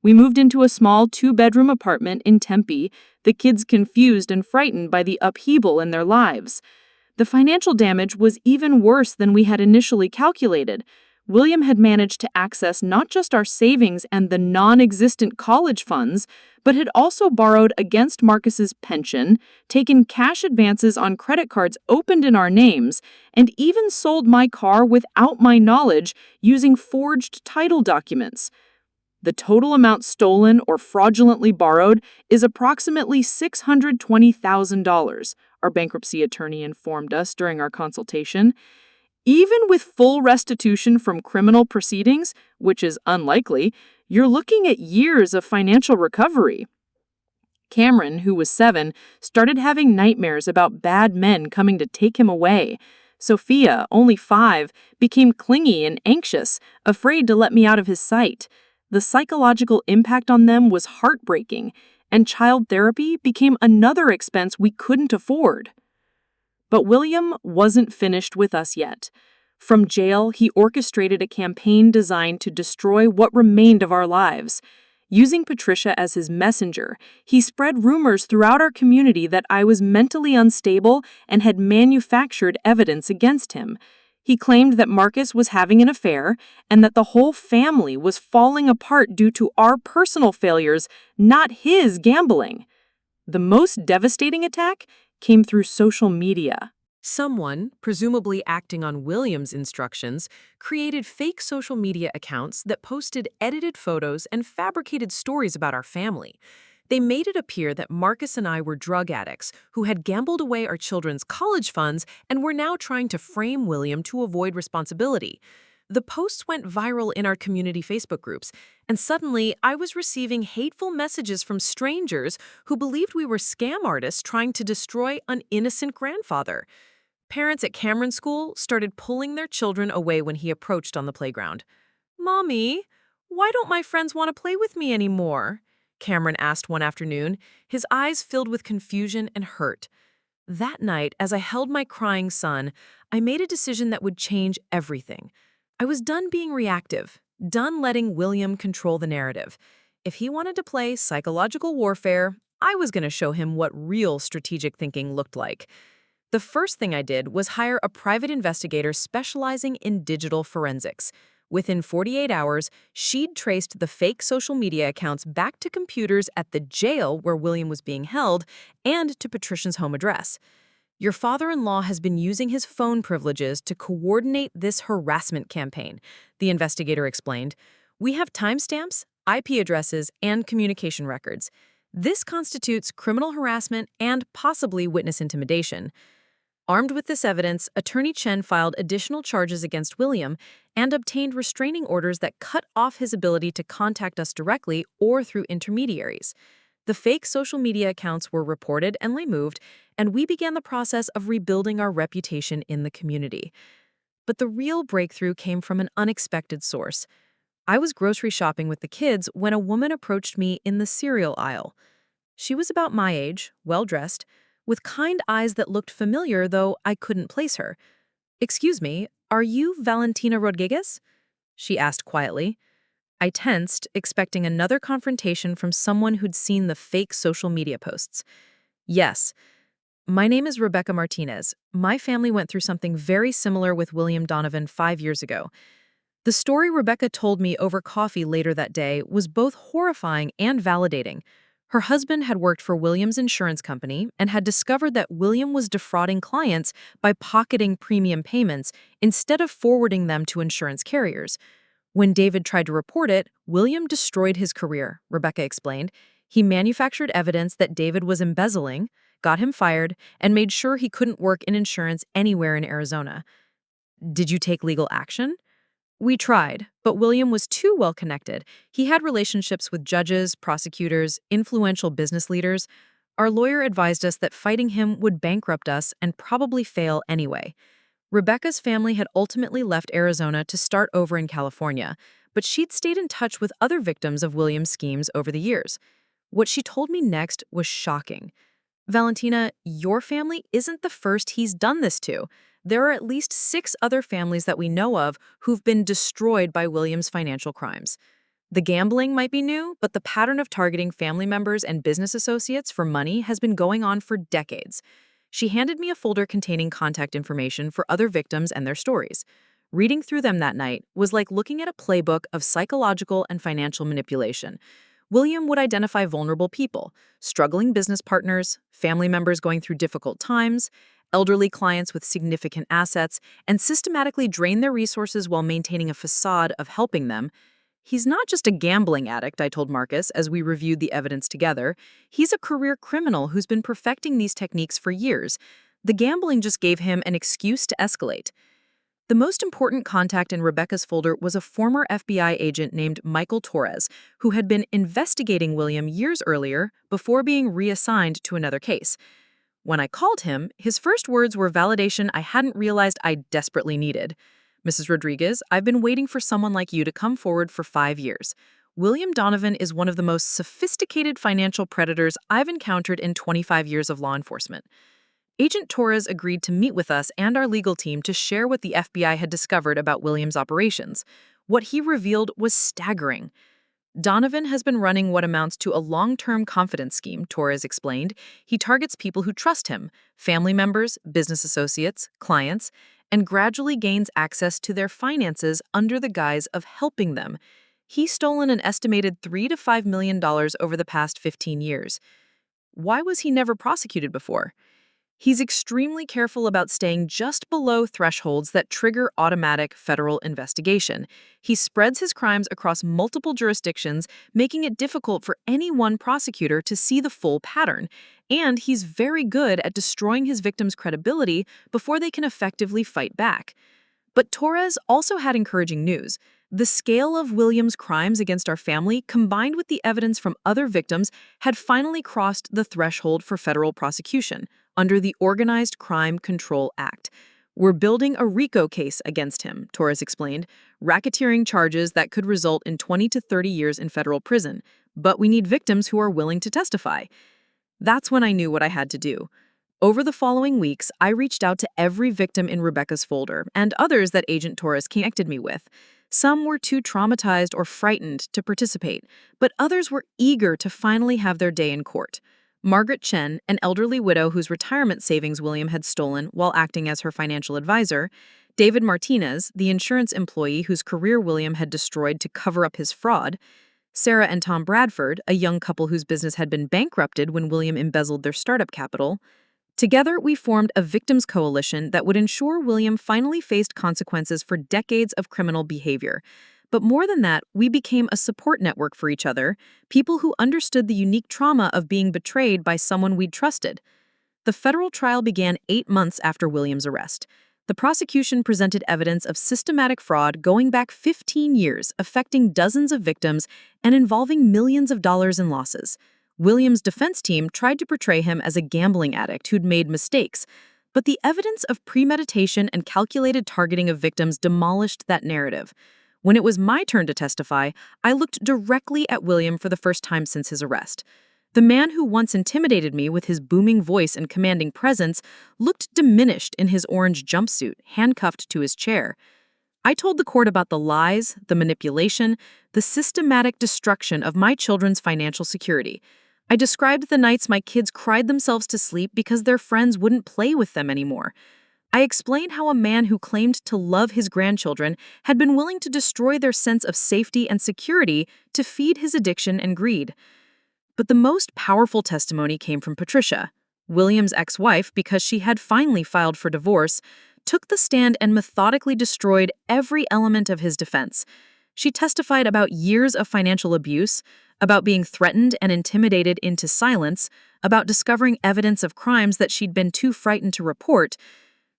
We moved into a small 2-bedroom apartment in Tempe, the kids confused and frightened by the upheaval in their lives. The financial damage was even worse than we had initially calculated. William had managed to access not just our savings and the non-existent college funds, but had also borrowed against Marcus's pension, taken cash advances on credit cards opened in our names, and even sold my car without my knowledge using forged title documents. The total amount stolen or fraudulently borrowed is approximately $620,000, our bankruptcy attorney informed us during our consultation. Even with full restitution from criminal proceedings, which is unlikely, you're looking at years of financial recovery. Cameron, who was 7, started having nightmares about bad men coming to take him away. Sophia, only 5, became clingy and anxious, afraid to let me out of his sight. The psychological impact on them was heartbreaking, and child therapy became another expense we couldn't afford. But William wasn't finished with us yet. From jail, he orchestrated a campaign designed to destroy what remained of our lives. Using Patricia as his messenger, he spread rumors throughout our community that I was mentally unstable and had manufactured evidence against him. He claimed that Marcus was having an affair and that the whole family was falling apart due to our personal failures, not his gambling. The most devastating attack came through social media. Someone, presumably acting on William's instructions, created fake social media accounts that posted edited photos and fabricated stories about our family. They made it appear that Marcus and I were drug addicts who had gambled away our children's college funds and were now trying to frame William to avoid responsibility. The posts went viral in our community Facebook groups, and suddenly I was receiving hateful messages from strangers who believed we were scam artists trying to destroy an innocent grandfather. Parents at Cameron's school started pulling their children away when he approached on the playground. "Mommy, why don't my friends want to play with me anymore?" Cameron asked one afternoon, his eyes filled with confusion and hurt. That night, as I held my crying son, I made a decision that would change everything. I was done being reactive, done letting William control the narrative. If he wanted to play psychological warfare, I was going to show him what real strategic thinking looked like. The first thing I did was hire a private investigator specializing in digital forensics. Within 48 hours, she'd traced the fake social media accounts back to computers at the jail where William was being held and to Patricia's home address. "Your father-in-law has been using his phone privileges to coordinate this harassment campaign," the investigator explained. "We have timestamps, IP addresses, and communication records. This constitutes criminal harassment and possibly witness intimidation." Armed with this evidence, Attorney Chen filed additional charges against William and obtained restraining orders that cut off his ability to contact us directly or through intermediaries. The fake social media accounts were reported and removed, and we began the process of rebuilding our reputation in the community. But the real breakthrough came from an unexpected source. I was grocery shopping with the kids when a woman approached me in the cereal aisle. She was about my age, well-dressed, with kind eyes that looked familiar, though I couldn't place her. "Excuse me, are you Valentina Rodriguez?" she asked quietly. I tensed, expecting another confrontation from someone who'd seen the fake social media posts. "Yes. My name is Rebecca Martinez. My family went through something very similar with William Donovan 5 years ago." The story Rebecca told me over coffee later that day was both horrifying and validating. Her husband had worked for William's insurance company and had discovered that William was defrauding clients by pocketing premium payments instead of forwarding them to insurance carriers. When David tried to report it, William destroyed his career, Rebecca explained. He manufactured evidence that David was embezzling, got him fired, and made sure he couldn't work in insurance anywhere in Arizona. "Did you take legal action?" "We tried, but William was too well connected. He had relationships with judges, prosecutors, influential business leaders. Our lawyer advised us that fighting him would bankrupt us and probably fail anyway." Rebecca's family had ultimately left Arizona to start over in California, but she'd stayed in touch with other victims of William's schemes over the years. What she told me next was shocking. "Valentina, your family isn't the first he's done this to. There are at least 6 other families that we know of who've been destroyed by William's financial crimes. The gambling might be new, but the pattern of targeting family members and business associates for money has been going on for decades. She handed me a folder containing contact information for other victims and their stories. Reading through them that night was like looking at a playbook of psychological and financial manipulation. William would identify vulnerable people, struggling business partners, family members going through difficult times, elderly clients with significant assets, and systematically drain their resources while maintaining a facade of helping them. He's not just a gambling addict, I told Marcus as we reviewed the evidence together. He's a career criminal who's been perfecting these techniques for years. The gambling just gave him an excuse to escalate. The most important contact in Rebecca's folder was a former FBI agent named Michael Torres, who had been investigating William years earlier before being reassigned to another case. When I called him, his first words were validation I hadn't realized I desperately needed. "Mrs. Rodriguez, I've been waiting for someone like you to come forward for 5 years. William Donovan is one of the most sophisticated financial predators I've encountered in 25 years of law enforcement." Agent Torres agreed to meet with us and our legal team to share what the FBI had discovered about William's operations. What he revealed was staggering. Donovan has been running what amounts to a long-term confidence scheme, Torres explained. He targets people who trust him, family members, business associates, clients, and gradually gains access to their finances under the guise of helping them. He's stolen an estimated $3 to $5 million over the past 15 years. Why was he never prosecuted before? He's extremely careful about staying just below thresholds that trigger automatic federal investigation. He spreads his crimes across multiple jurisdictions, making it difficult for any one prosecutor to see the full pattern. And he's very good at destroying his victims' credibility before they can effectively fight back. But Torres also had encouraging news. The scale of William's crimes against our family, combined with the evidence from other victims, had finally crossed the threshold for federal prosecution under the Organized Crime Control Act. "We're building a RICO case against him," Torres explained, "racketeering charges that could result in 20 to 30 years in federal prison. But we need victims who are willing to testify." That's when I knew what I had to do. Over the following weeks, I reached out to every victim in Rebecca's folder and others that Agent Torres connected me with. Some were too traumatized or frightened to participate, but others were eager to finally have their day in court. Margaret Chen, an elderly widow whose retirement savings William had stolen while acting as her financial advisor, David Martinez, the insurance employee whose career William had destroyed to cover up his fraud, Sarah and Tom Bradford, a young couple whose business had been bankrupted when William embezzled their startup capital. Together, we formed a victims coalition that would ensure William finally faced consequences for decades of criminal behavior. But more than that, we became a support network for each other, people who understood the unique trauma of being betrayed by someone we'd trusted. The federal trial began 8 months after William's arrest. The prosecution presented evidence of systematic fraud going back 15 years, affecting dozens of victims and involving millions of dollars in losses. William's defense team tried to portray him as a gambling addict who'd made mistakes, but the evidence of premeditation and calculated targeting of victims demolished that narrative. When it was my turn to testify, I looked directly at William for the first time since his arrest. The man who once intimidated me with his booming voice and commanding presence looked diminished in his orange jumpsuit, handcuffed to his chair. I told the court about the lies, the manipulation, the systematic destruction of my children's financial security. I described the nights my kids cried themselves to sleep because their friends wouldn't play with them anymore. I explained how a man who claimed to love his grandchildren had been willing to destroy their sense of safety and security to feed his addiction and greed. But the most powerful testimony came from Patricia, William's ex-wife, because she had finally filed for divorce, took the stand and methodically destroyed every element of his defense. She testified about years of financial abuse, about being threatened and intimidated into silence, about discovering evidence of crimes that she'd been too frightened to report.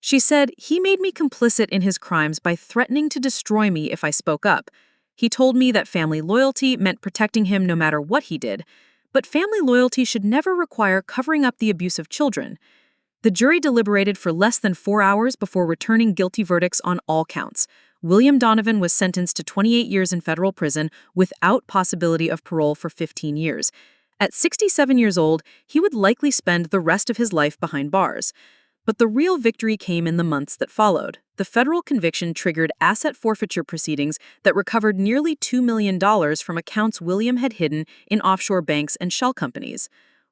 She said, "He made me complicit in his crimes by threatening to destroy me if I spoke up. He told me that family loyalty meant protecting him no matter what he did. But family loyalty should never require covering up the abuse of children." The jury deliberated for less than 4 hours before returning guilty verdicts on all counts. William Donovan was sentenced to 28 years in federal prison without possibility of parole for 15 years. At 67 years old, he would likely spend the rest of his life behind bars. But the real victory came in the months that followed. The federal conviction triggered asset forfeiture proceedings that recovered nearly $2 million from accounts William had hidden in offshore banks and shell companies.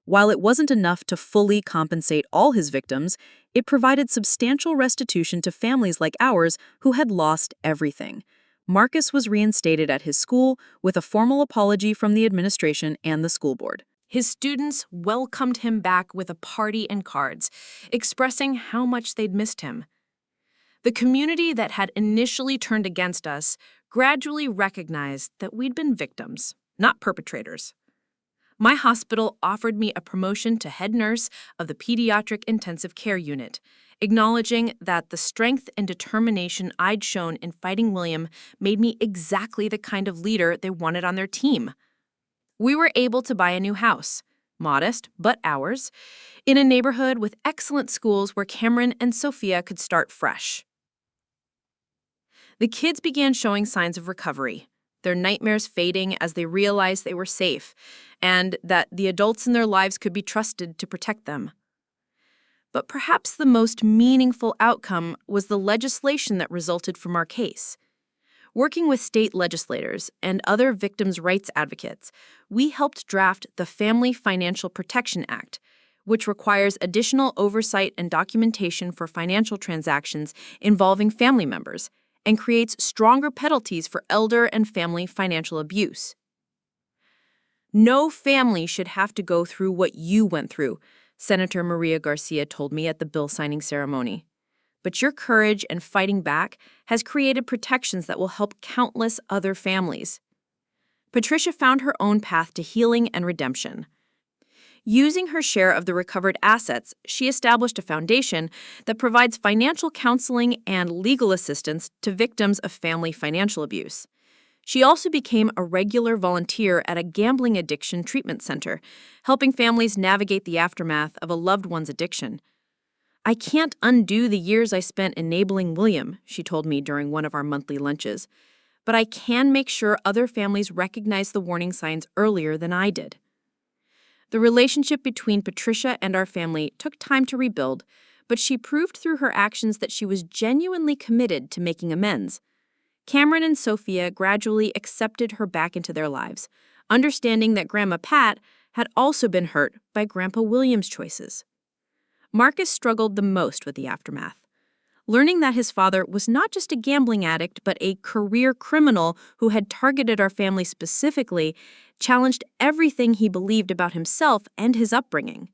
While it wasn't enough to fully compensate all his victims, it provided substantial restitution to families like ours who had lost everything. Marcus was reinstated at his school with a formal apology from the administration and the school board. His students welcomed him back with a party and cards, expressing how much they'd missed him. The community that had initially turned against us gradually recognized that we'd been victims, not perpetrators. My hospital offered me a promotion to head nurse of the pediatric intensive care unit, acknowledging that the strength and determination I'd shown in fighting William made me exactly the kind of leader they wanted on their team. We were able to buy a new house, modest but ours, in a neighborhood with excellent schools where Cameron and Sophia could start fresh. The kids began showing signs of recovery, their nightmares fading as they realized they were safe and that the adults in their lives could be trusted to protect them. But perhaps the most meaningful outcome was the legislation that resulted from our case. Working with state legislators and other victims' rights advocates, we helped draft the Family Financial Protection Act, which requires additional oversight and documentation for financial transactions involving family members and creates stronger penalties for elder and family financial abuse. No family should have to go through what you went through, Senator Maria Garcia told me at the bill signing ceremony. But your courage and fighting back has created protections that will help countless other families. Patricia found her own path to healing and redemption. Using her share of the recovered assets, she established a foundation that provides financial counseling and legal assistance to victims of family financial abuse. She also became a regular volunteer at a gambling addiction treatment center, helping families navigate the aftermath of a loved one's addiction. I can't undo the years I spent enabling William, she told me during one of our monthly lunches, but I can make sure other families recognize the warning signs earlier than I did. The relationship between Patricia and our family took time to rebuild, but she proved through her actions that she was genuinely committed to making amends. Cameron and Sophia gradually accepted her back into their lives, understanding that Grandma Pat had also been hurt by Grandpa William's choices. Marcus struggled the most with the aftermath. Learning that his father was not just a gambling addict, but a career criminal who had targeted our family specifically, challenged everything he believed about himself and his upbringing.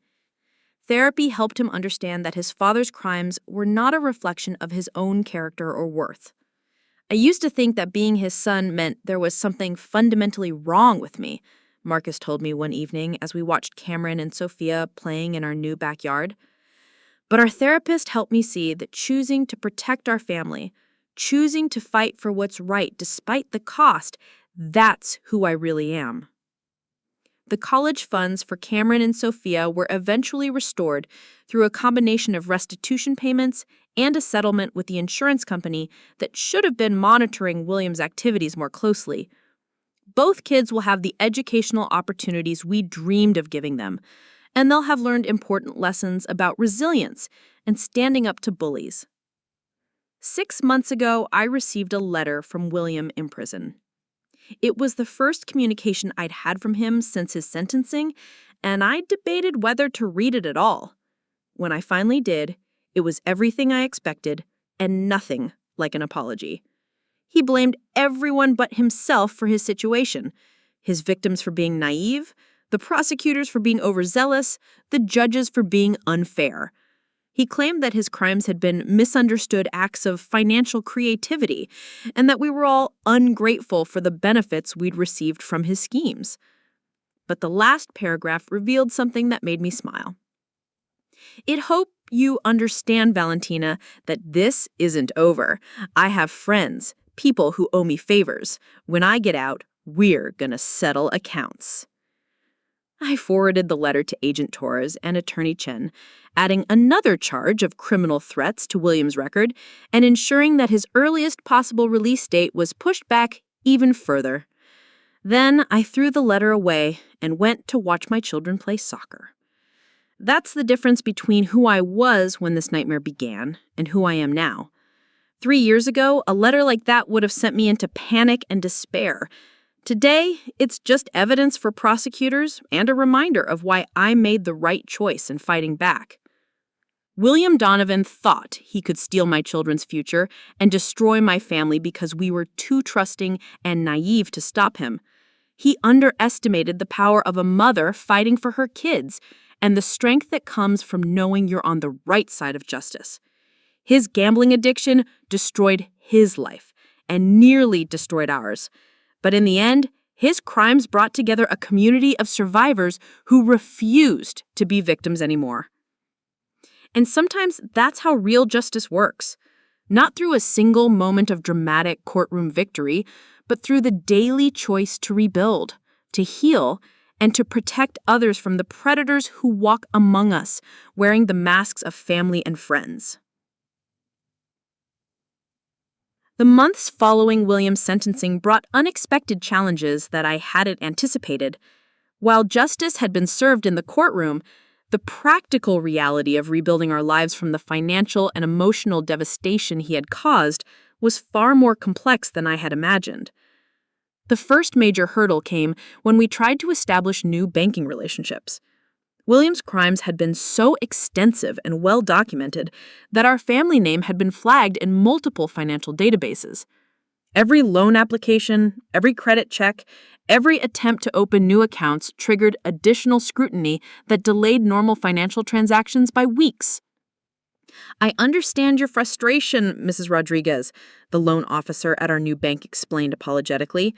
Therapy helped him understand that his father's crimes were not a reflection of his own character or worth. I used to think that being his son meant there was something fundamentally wrong with me, Marcus told me one evening as we watched Cameron and Sophia playing in our new backyard. But our therapist helped me see that choosing to protect our family, choosing to fight for what's right despite the cost, that's who I really am. The college funds for Cameron and Sophia were eventually restored through a combination of restitution payments and a settlement with the insurance company that should have been monitoring William's activities more closely. Both kids will have the educational opportunities we dreamed of giving them, and they'll have learned important lessons about resilience and standing up to bullies. 6 months ago, I received a letter from William in prison. It was the first communication I'd had from him since his sentencing, and I debated whether to read it at all. When I finally did, it was everything I expected and nothing like an apology. He blamed everyone but himself for his situation, his victims for being naive, the prosecutors for being overzealous, the judges for being unfair. He claimed that his crimes had been misunderstood acts of financial creativity and that we were all ungrateful for the benefits we'd received from his schemes. But the last paragraph revealed something that made me smile. It hope you understand, Valentina, that this isn't over. I have friends, people who owe me favors. When I get out, we're gonna settle accounts. I forwarded the letter to Agent Torres and Attorney Chen, adding another charge of criminal threats to William's record and ensuring that his earliest possible release date was pushed back even further. Then I threw the letter away and went to watch my children play soccer. That's the difference between who I was when this nightmare began and who I am now. 3 years ago, a letter like that would have sent me into panic and despair. Today, it's just evidence for prosecutors and a reminder of why I made the right choice in fighting back. William Donovan thought he could steal my children's future and destroy my family because we were too trusting and naive to stop him. He underestimated the power of a mother fighting for her kids and the strength that comes from knowing you're on the right side of justice. His gambling addiction destroyed his life and nearly destroyed ours. But in the end, his crimes brought together a community of survivors who refused to be victims anymore. And sometimes that's how real justice works. Not through a single moment of dramatic courtroom victory, but through the daily choice to rebuild, to heal, and to protect others from the predators who walk among us, wearing the masks of family and friends. The months following William's sentencing brought unexpected challenges that I hadn't anticipated. While justice had been served in the courtroom, the practical reality of rebuilding our lives from the financial and emotional devastation he had caused was far more complex than I had imagined. The first major hurdle came when we tried to establish new banking relationships. William's crimes had been so extensive and well documented that our family name had been flagged in multiple financial databases. Every loan application, every credit check, every attempt to open new accounts triggered additional scrutiny that delayed normal financial transactions by weeks. "I understand your frustration, Mrs. Rodriguez," the loan officer at our new bank explained apologetically.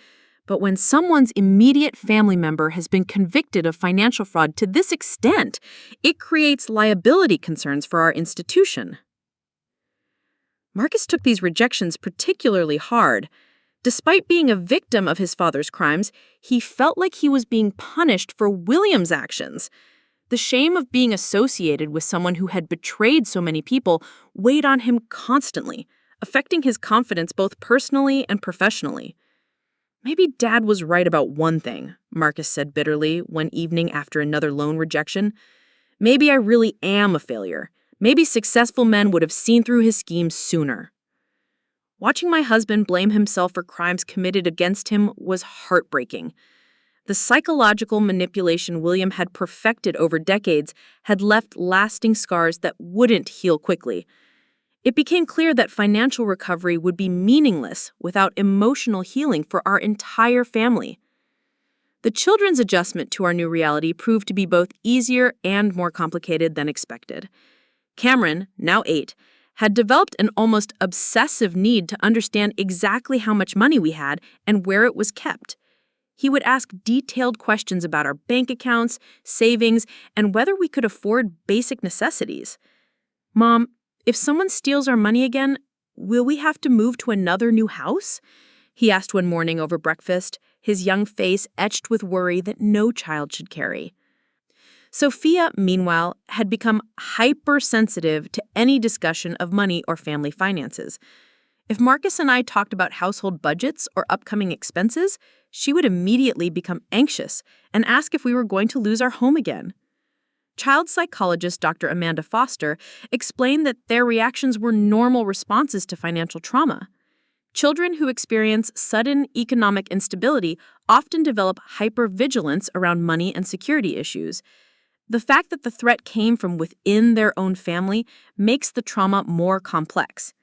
"But when someone's immediate family member has been convicted of financial fraud to this extent, it creates liability concerns for our institution." Marcus took these rejections particularly hard. Despite being a victim of his father's crimes, he felt like he was being punished for William's actions. The shame of being associated with someone who had betrayed so many people weighed on him constantly, affecting his confidence both personally and professionally. "Maybe Dad was right about one thing," Marcus said bitterly one evening after another loan rejection. "Maybe I really am a failure. Maybe successful men would have seen through his schemes sooner." Watching my husband blame himself for crimes committed against him was heartbreaking. The psychological manipulation William had perfected over decades had left lasting scars that wouldn't heal quickly. It became clear that financial recovery would be meaningless without emotional healing for our entire family. The children's adjustment to our new reality proved to be both easier and more complicated than expected. Cameron, now 8, had developed an almost obsessive need to understand exactly how much money we had and where it was kept. He would ask detailed questions about our bank accounts, savings, and whether we could afford basic necessities. "Mom, if someone steals our money again, will we have to move to another new house?" he asked one morning over breakfast, his young face etched with worry that no child should carry. Sophia, meanwhile, had become hypersensitive to any discussion of money or family finances. If Marcus and I talked about household budgets or upcoming expenses, she would immediately become anxious and ask if we were going to lose our home again. Child psychologist Dr. Amanda Foster explained that their reactions were normal responses to financial trauma. Children who experience sudden economic instability often develop hypervigilance around money and security issues. The fact that the threat came from within their own family makes the trauma more complex.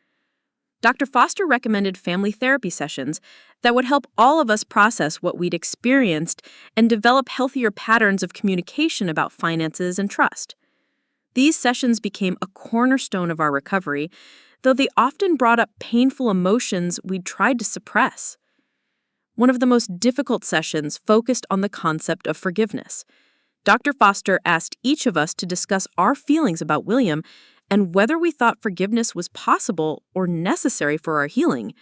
Dr. Foster recommended family therapy sessions that would help all of us process what we'd experienced and develop healthier patterns of communication about finances and trust. These sessions became a cornerstone of our recovery, though they often brought up painful emotions we'd tried to suppress. One of the most difficult sessions focused on the concept of forgiveness. Dr. Foster asked each of us to discuss our feelings about William and whether we thought forgiveness was possible or necessary for our healing.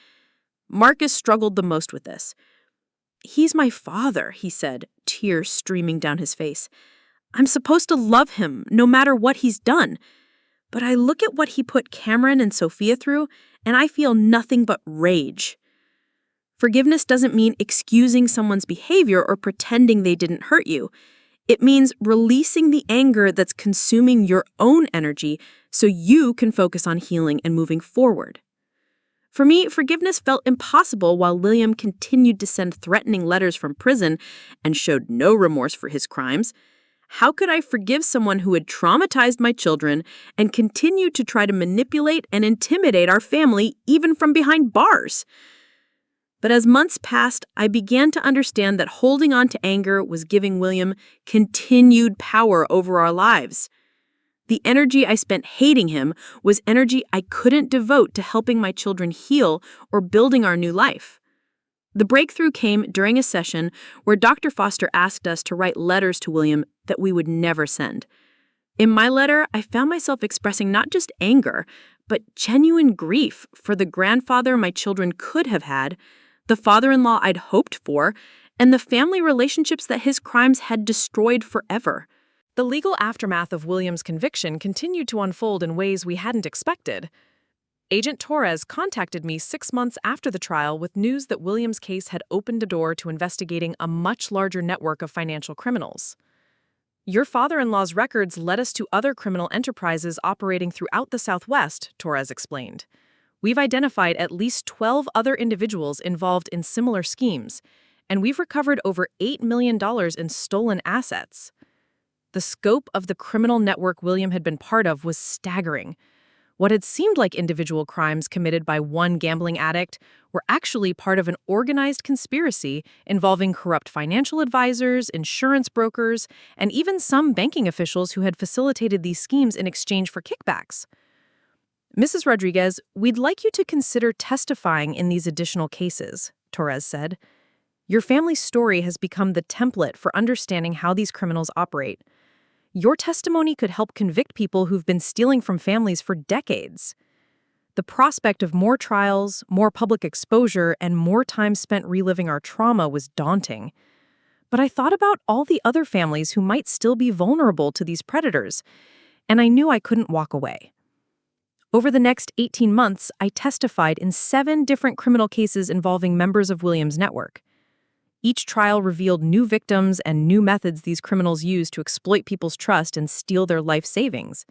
Marcus struggled the most with this. "He's my father," he said, tears streaming down his face. "I'm supposed to love him no matter what he's done. But I look at what he put Cameron and Sophia through, and I feel nothing but rage." Forgiveness doesn't mean excusing someone's behavior or pretending they didn't hurt you. It means releasing the anger that's consuming your own energy so you can focus on healing and moving forward. For me, forgiveness felt impossible while William continued to send threatening letters from prison and showed no remorse for his crimes. How could I forgive someone who had traumatized my children and continued to try to manipulate and intimidate our family even from behind bars? But as months passed, I began to understand that holding on to anger was giving William continued power over our lives. The energy I spent hating him was energy I couldn't devote to helping my children heal or building our new life. The breakthrough came during a session where Dr. Foster asked us to write letters to William that we would never send. In my letter, I found myself expressing not just anger, but genuine grief for the grandfather my children could have had, the father-in-law I'd hoped for, and the family relationships that his crimes had destroyed forever. The legal aftermath of William's conviction continued to unfold in ways we hadn't expected. Agent Torres contacted me 6 months after the trial with news that William's case had opened a door to investigating a much larger network of financial criminals. Your father-in-law's records led us to other criminal enterprises operating throughout the Southwest, Torres explained. We've identified at least 12 other individuals involved in similar schemes, and we've recovered over $8 million in stolen assets. The scope of the criminal network William had been part of was staggering. What had seemed like individual crimes committed by one gambling addict were actually part of an organized conspiracy involving corrupt financial advisors, insurance brokers, and even some banking officials who had facilitated these schemes in exchange for kickbacks. Mrs. Rodriguez, we'd like you to consider testifying in these additional cases, Torres said. Your family's story has become the template for understanding how these criminals operate. Your testimony could help convict people who've been stealing from families for decades. The prospect of more trials, more public exposure, and more time spent reliving our trauma was daunting. But I thought about all the other families who might still be vulnerable to these predators, and I knew I couldn't walk away. Over the next 18 months, I testified in 7 different criminal cases involving members of William's network. Each trial revealed new victims and new methods these criminals used to exploit people's trust and steal their life savings.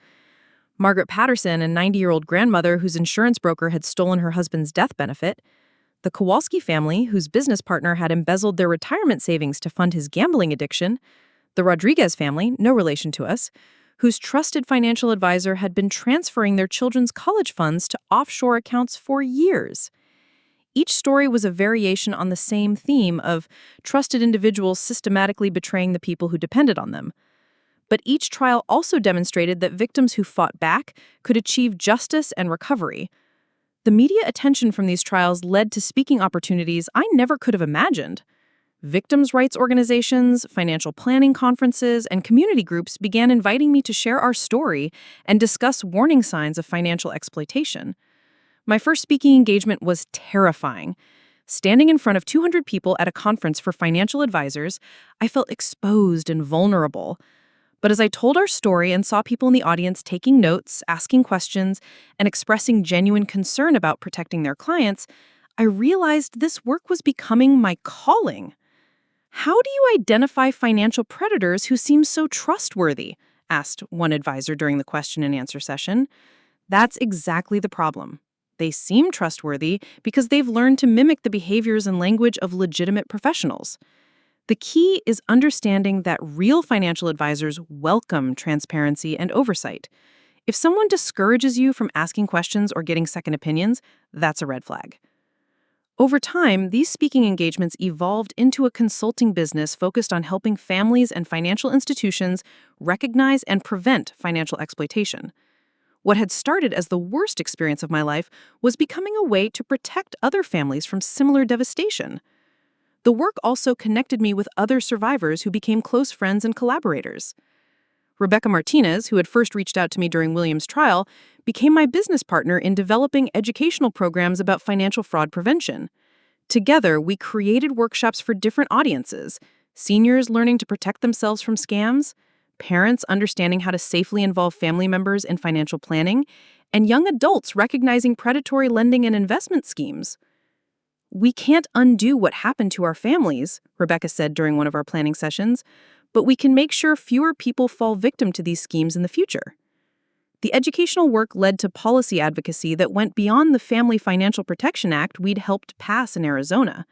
Margaret Patterson, a 90-year-old grandmother whose insurance broker had stolen her husband's death benefit, the Kowalski family, whose business partner had embezzled their retirement savings to fund his gambling addiction, the Rodriguez family, no relation to us, whose trusted financial advisor had been transferring their children's college funds to offshore accounts for years. Each story was a variation on the same theme of trusted individuals systematically betraying the people who depended on them. But each trial also demonstrated that victims who fought back could achieve justice and recovery. The media attention from these trials led to speaking opportunities I never could have imagined. Victims' rights organizations, financial planning conferences, and community groups began inviting me to share our story and discuss warning signs of financial exploitation. My first speaking engagement was terrifying. Standing in front of 200 people at a conference for financial advisors, I felt exposed and vulnerable. But as I told our story and saw people in the audience taking notes, asking questions, and expressing genuine concern about protecting their clients, I realized this work was becoming my calling. How do you identify financial predators who seem so trustworthy? Asked one advisor during the question and answer session. That's exactly the problem. They seem trustworthy because they've learned to mimic the behaviors and language of legitimate professionals. The key is understanding that real financial advisors welcome transparency and oversight. If someone discourages you from asking questions or getting second opinions, that's a red flag. Over time, these speaking engagements evolved into a consulting business focused on helping families and financial institutions recognize and prevent financial exploitation. What had started as the worst experience of my life was becoming a way to protect other families from similar devastation. The work also connected me with other survivors who became close friends and collaborators. Rebecca Martinez, who had first reached out to me during William's trial, became my business partner in developing educational programs about financial fraud prevention. Together, we created workshops for different audiences: seniors learning to protect themselves from scams, parents understanding how to safely involve family members in financial planning, and young adults recognizing predatory lending and investment schemes. We can't undo what happened to our families, Rebecca said during one of our planning sessions, but we can make sure fewer people fall victim to these schemes in the future. The educational work led to policy advocacy that went beyond the Family Financial Protection Act we'd helped pass in Arizona.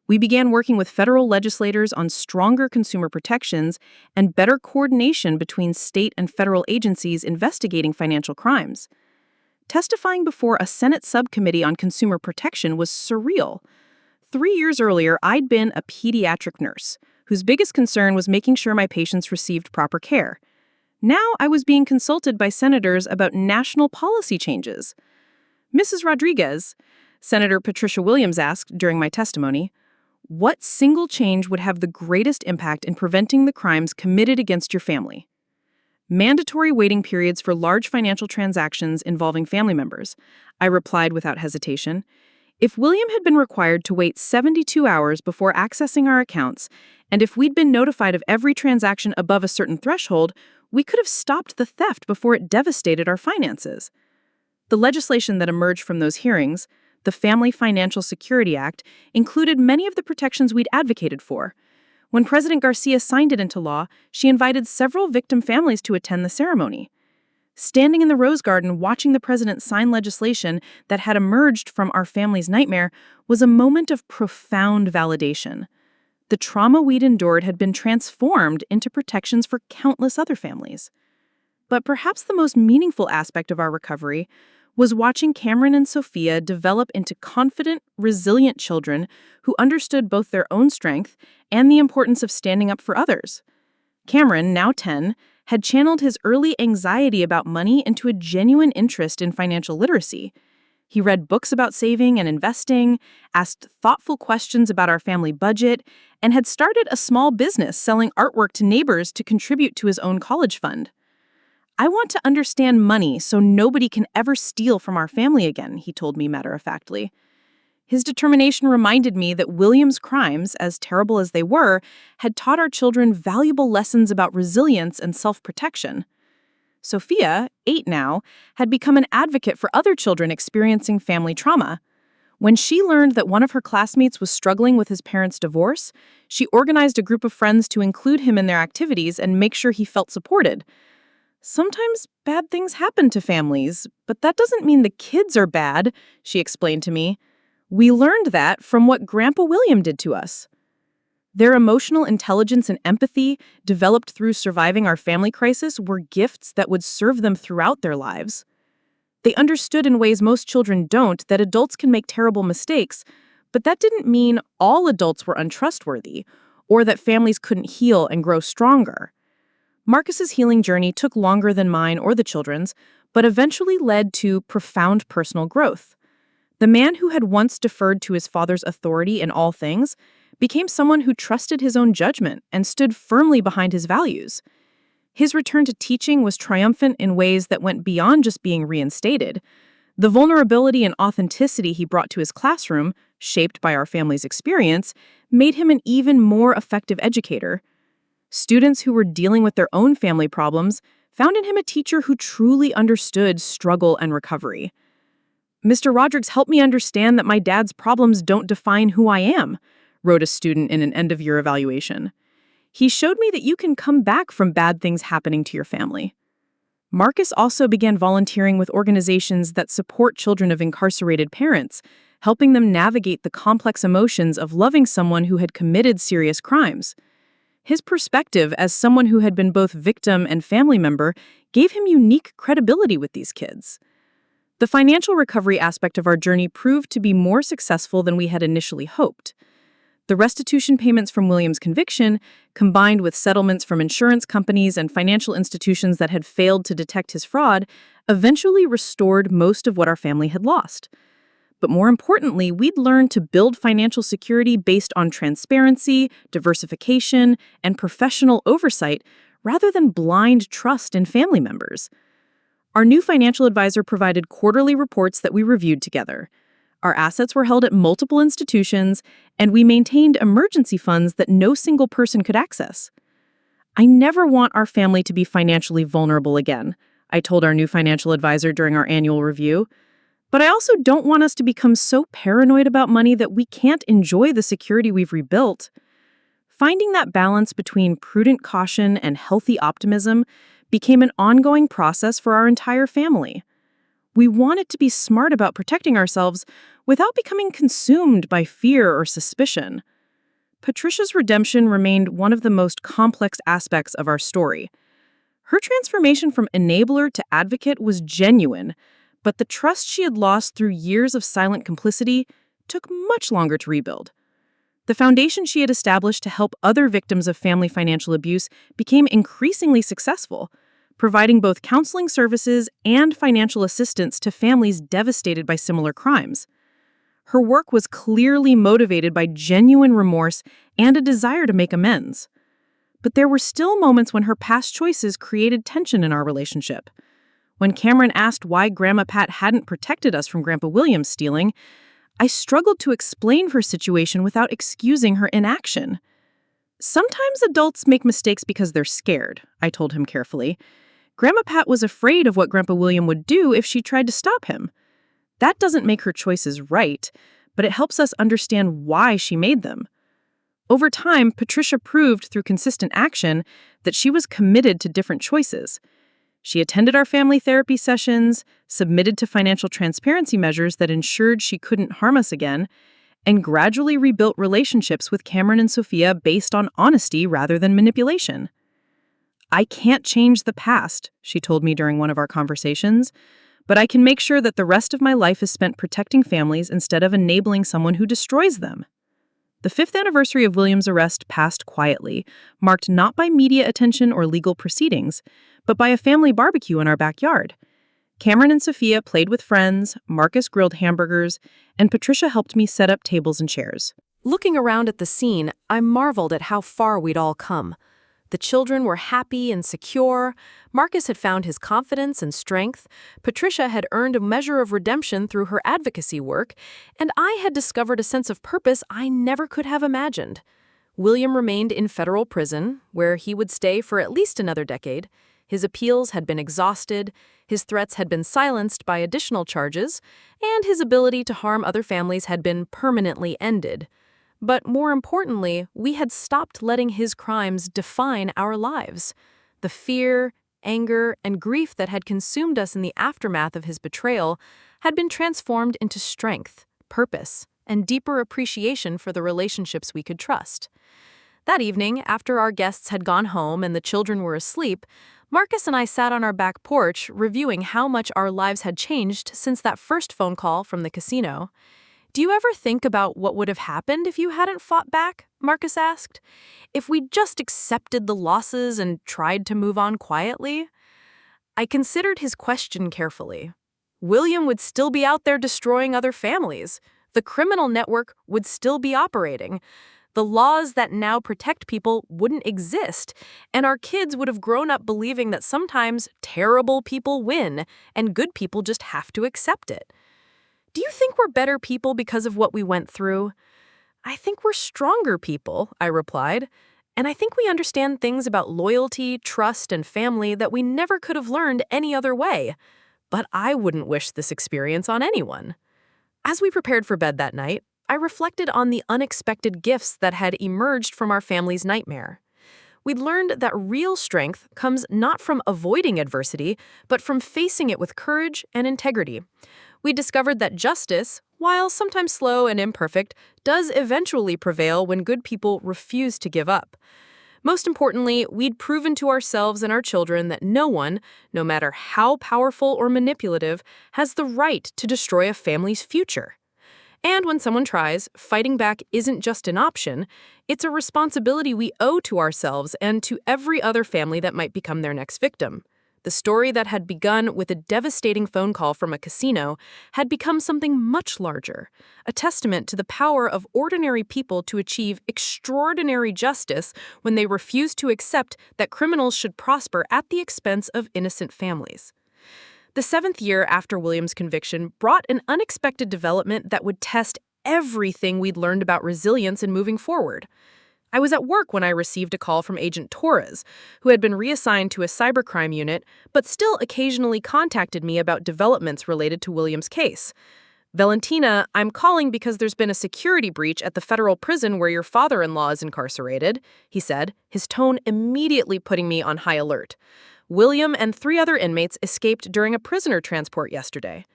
We began working with federal legislators on stronger consumer protections and better coordination between state and federal agencies investigating financial crimes. Testifying before a Senate subcommittee on consumer protection was surreal. 3 years earlier, I'd been a pediatric nurse, whose biggest concern was making sure my patients received proper care. Now I was being consulted by senators about national policy changes. Mrs. Rodriguez, Senator Patricia Williams asked during my testimony, what single change would have the greatest impact in preventing the crimes committed against your family? Mandatory waiting periods for large financial transactions involving family members, I replied without hesitation. If William had been required to wait 72 hours before accessing our accounts, and if we'd been notified of every transaction above a certain threshold, we could have stopped the theft before it devastated our finances. The legislation that emerged from those hearings, the Family Financial Security Act, included many of the protections we'd advocated for. When President Garcia signed it into law, she invited several victim families to attend the ceremony. Standing in the Rose Garden watching the president sign legislation that had emerged from our family's nightmare was a moment of profound validation. The trauma we'd endured had been transformed into protections for countless other families. But perhaps the most meaningful aspect of our recovery was watching Cameron and Sophia develop into confident, resilient children who understood both their own strength and the importance of standing up for others. Cameron, now 10, had channeled his early anxiety about money into a genuine interest in financial literacy. He read books about saving and investing, asked thoughtful questions about our family budget, and had started a small business selling artwork to neighbors to contribute to his own college fund. I want to understand money so nobody can ever steal from our family again, he told me matter-of-factly. His determination reminded me that William's crimes, as terrible as they were, had taught our children valuable lessons about resilience and self-protection. Sophia, 8 now, had become an advocate for other children experiencing family trauma. When she learned that one of her classmates was struggling with his parents' divorce, she organized a group of friends to include him in their activities and make sure he felt supported. Sometimes bad things happen to families, but that doesn't mean the kids are bad, she explained to me. We learned that from what Grandpa William did to us. Their emotional intelligence and empathy, developed through surviving our family crisis, were gifts that would serve them throughout their lives. They understood in ways most children don't that adults can make terrible mistakes, but that didn't mean all adults were untrustworthy or that families couldn't heal and grow stronger. Marcus's healing journey took longer than mine or the children's, but eventually led to profound personal growth. The man who had once deferred to his father's authority in all things became someone who trusted his own judgment and stood firmly behind his values. His return to teaching was triumphant in ways that went beyond just being reinstated. The vulnerability and authenticity he brought to his classroom, shaped by our family's experience, made him an even more effective educator. Students who were dealing with their own family problems found in him a teacher who truly understood struggle and recovery. Mr. Rodriguez helped me understand that my dad's problems don't define who I am, wrote a student in an end-of-year evaluation. He showed me that you can come back from bad things happening to your family. Marcus also began volunteering with organizations that support children of incarcerated parents, helping them navigate the complex emotions of loving someone who had committed serious crimes. His perspective as someone who had been both victim and family member gave him unique credibility with these kids. The financial recovery aspect of our journey proved to be more successful than we had initially hoped. The restitution payments from William's conviction, combined with settlements from insurance companies and financial institutions that had failed to detect his fraud, eventually restored most of what our family had lost. But more importantly, we'd learned to build financial security based on transparency, diversification, and professional oversight rather than blind trust in family members. Our new financial advisor provided quarterly reports that we reviewed together. Our assets were held at multiple institutions, and we maintained emergency funds that no single person could access. I never want our family to be financially vulnerable again, I told our new financial advisor during our annual review. But I also don't want us to become so paranoid about money that we can't enjoy the security we've rebuilt. Finding that balance between prudent caution and healthy optimism became an ongoing process for our entire family. We wanted to be smart about protecting ourselves without becoming consumed by fear or suspicion. Patricia's redemption remained one of the most complex aspects of our story. Her transformation from enabler to advocate was genuine, but the trust she had lost through years of silent complicity took much longer to rebuild. The foundation she had established to help other victims of family financial abuse became increasingly successful, providing both counseling services and financial assistance to families devastated by similar crimes. Her work was clearly motivated by genuine remorse and a desire to make amends. But there were still moments when her past choices created tension in our relationship. When Cameron asked why Grandma Pat hadn't protected us from Grandpa William's stealing, I struggled to explain her situation without excusing her inaction. Sometimes adults make mistakes because they're scared, I told him carefully. Grandma Pat was afraid of what Grandpa William would do if she tried to stop him. That doesn't make her choices right, but it helps us understand why she made them. Over time, Patricia proved through consistent action that she was committed to different choices. She attended our family therapy sessions, submitted to financial transparency measures that ensured she couldn't harm us again, and gradually rebuilt relationships with Cameron and Sophia based on honesty rather than manipulation. "I can't change the past," she told me during one of our conversations, "but I can make sure that the rest of my life is spent protecting families instead of enabling someone who destroys them." The 5th anniversary of William's arrest passed quietly, marked not by media attention or legal proceedings, but by a family barbecue in our backyard. Cameron and Sophia played with friends, Marcus grilled hamburgers, and Patricia helped me set up tables and chairs. Looking around at the scene, I marveled at how far we'd all come. The children were happy and secure. Marcus had found his confidence and strength. Patricia had earned a measure of redemption through her advocacy work. And I had discovered a sense of purpose I never could have imagined. William remained in federal prison, where he would stay for at least another decade. His appeals had been exhausted, his threats had been silenced by additional charges, and his ability to harm other families had been permanently ended. But more importantly, we had stopped letting his crimes define our lives. The fear, anger, and grief that had consumed us in the aftermath of his betrayal had been transformed into strength, purpose, and deeper appreciation for the relationships we could trust. That evening, after our guests had gone home and the children were asleep, Marcus and I sat on our back porch reviewing how much our lives had changed since that first phone call from the casino. "Do you ever think about what would have happened if you hadn't fought back?" Marcus asked. "If we just accepted the losses and tried to move on quietly?" I considered his question carefully. William would still be out there destroying other families. The criminal network would still be operating. The laws that now protect people wouldn't exist, and our kids would have grown up believing that sometimes terrible people win and good people just have to accept it. "Do you think we're better people because of what we went through?" "I think we're stronger people," I replied. "And I think we understand things about loyalty, trust, and family that we never could have learned any other way. But I wouldn't wish this experience on anyone." As we prepared for bed that night, I reflected on the unexpected gifts that had emerged from our family's nightmare. We'd learned that real strength comes not from avoiding adversity, but from facing it with courage and integrity. We discovered that justice, while sometimes slow and imperfect, does eventually prevail when good people refuse to give up. Most importantly, we'd proven to ourselves and our children that no one, no matter how powerful or manipulative, has the right to destroy a family's future. And when someone tries, fighting back isn't just an option, it's a responsibility we owe to ourselves and to every other family that might become their next victim. The story that had begun with a devastating phone call from a casino had become something much larger, a testament to the power of ordinary people to achieve extraordinary justice when they refuse to accept that criminals should prosper at the expense of innocent families. The 7th year after William's conviction brought an unexpected development that would test everything we'd learned about resilience and moving forward. I was at work when I received a call from Agent Torres, who had been reassigned to a cybercrime unit, but still occasionally contacted me about developments related to William's case. Valentina, I'm calling because there's been a security breach at the federal prison where your father-in-law is incarcerated, he said, his tone immediately putting me on high alert. William and 3 other inmates escaped during a prisoner transport yesterday.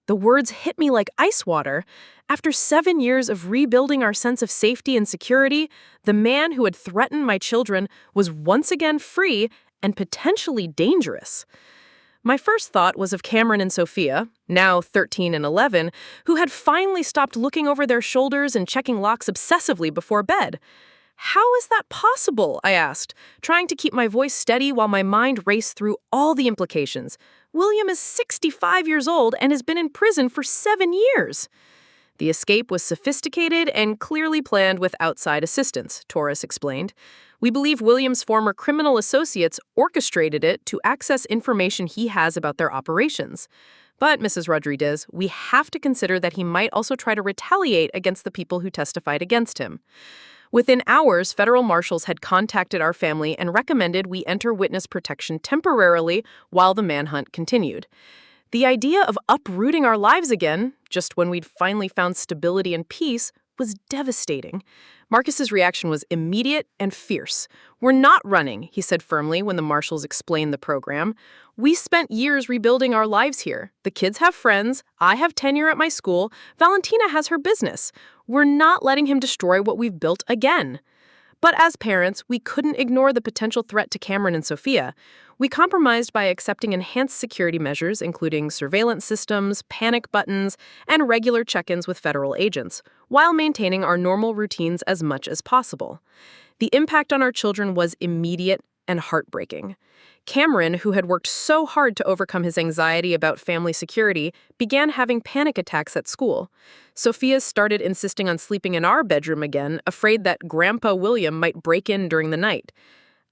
The words hit me like ice water. After 7 years of rebuilding our sense of safety and security, the man who had threatened my children was once again free and potentially dangerous. My first thought was of Cameron and Sophia, now 13 and 11, who had finally stopped looking over their shoulders and checking locks obsessively before bed. How is that possible? I asked, trying to keep my voice steady while my mind raced through all the implications. William is 65 years old and has been in prison for 7 years. The escape was sophisticated and clearly planned with outside assistance, Torres explained. We believe William's former criminal associates orchestrated it to access information he has about their operations. But, Mrs. Rodriguez, we have to consider that he might also try to retaliate against the people who testified against him. Within hours, federal marshals had contacted our family and recommended we enter witness protection temporarily while the manhunt continued. The idea of uprooting our lives again, just when we'd finally found stability and peace, was devastating. Marcus's reaction was immediate and fierce. "We're not running," he said firmly when the marshals explained the program. "We spent years rebuilding our lives here. The kids have friends. I have tenure at my school. Valentina has her business. We're not letting him destroy what we've built again." But as parents, we couldn't ignore the potential threat to Cameron and Sophia. We compromised by accepting enhanced security measures, including surveillance systems, panic buttons, and regular check-ins with federal agents, while maintaining our normal routines as much as possible. The impact on our children was immediate and heartbreaking. Cameron, who had worked so hard to overcome his anxiety about family security, began having panic attacks at school. Sophia started insisting on sleeping in our bedroom again, afraid that Grandpa William might break in during the night.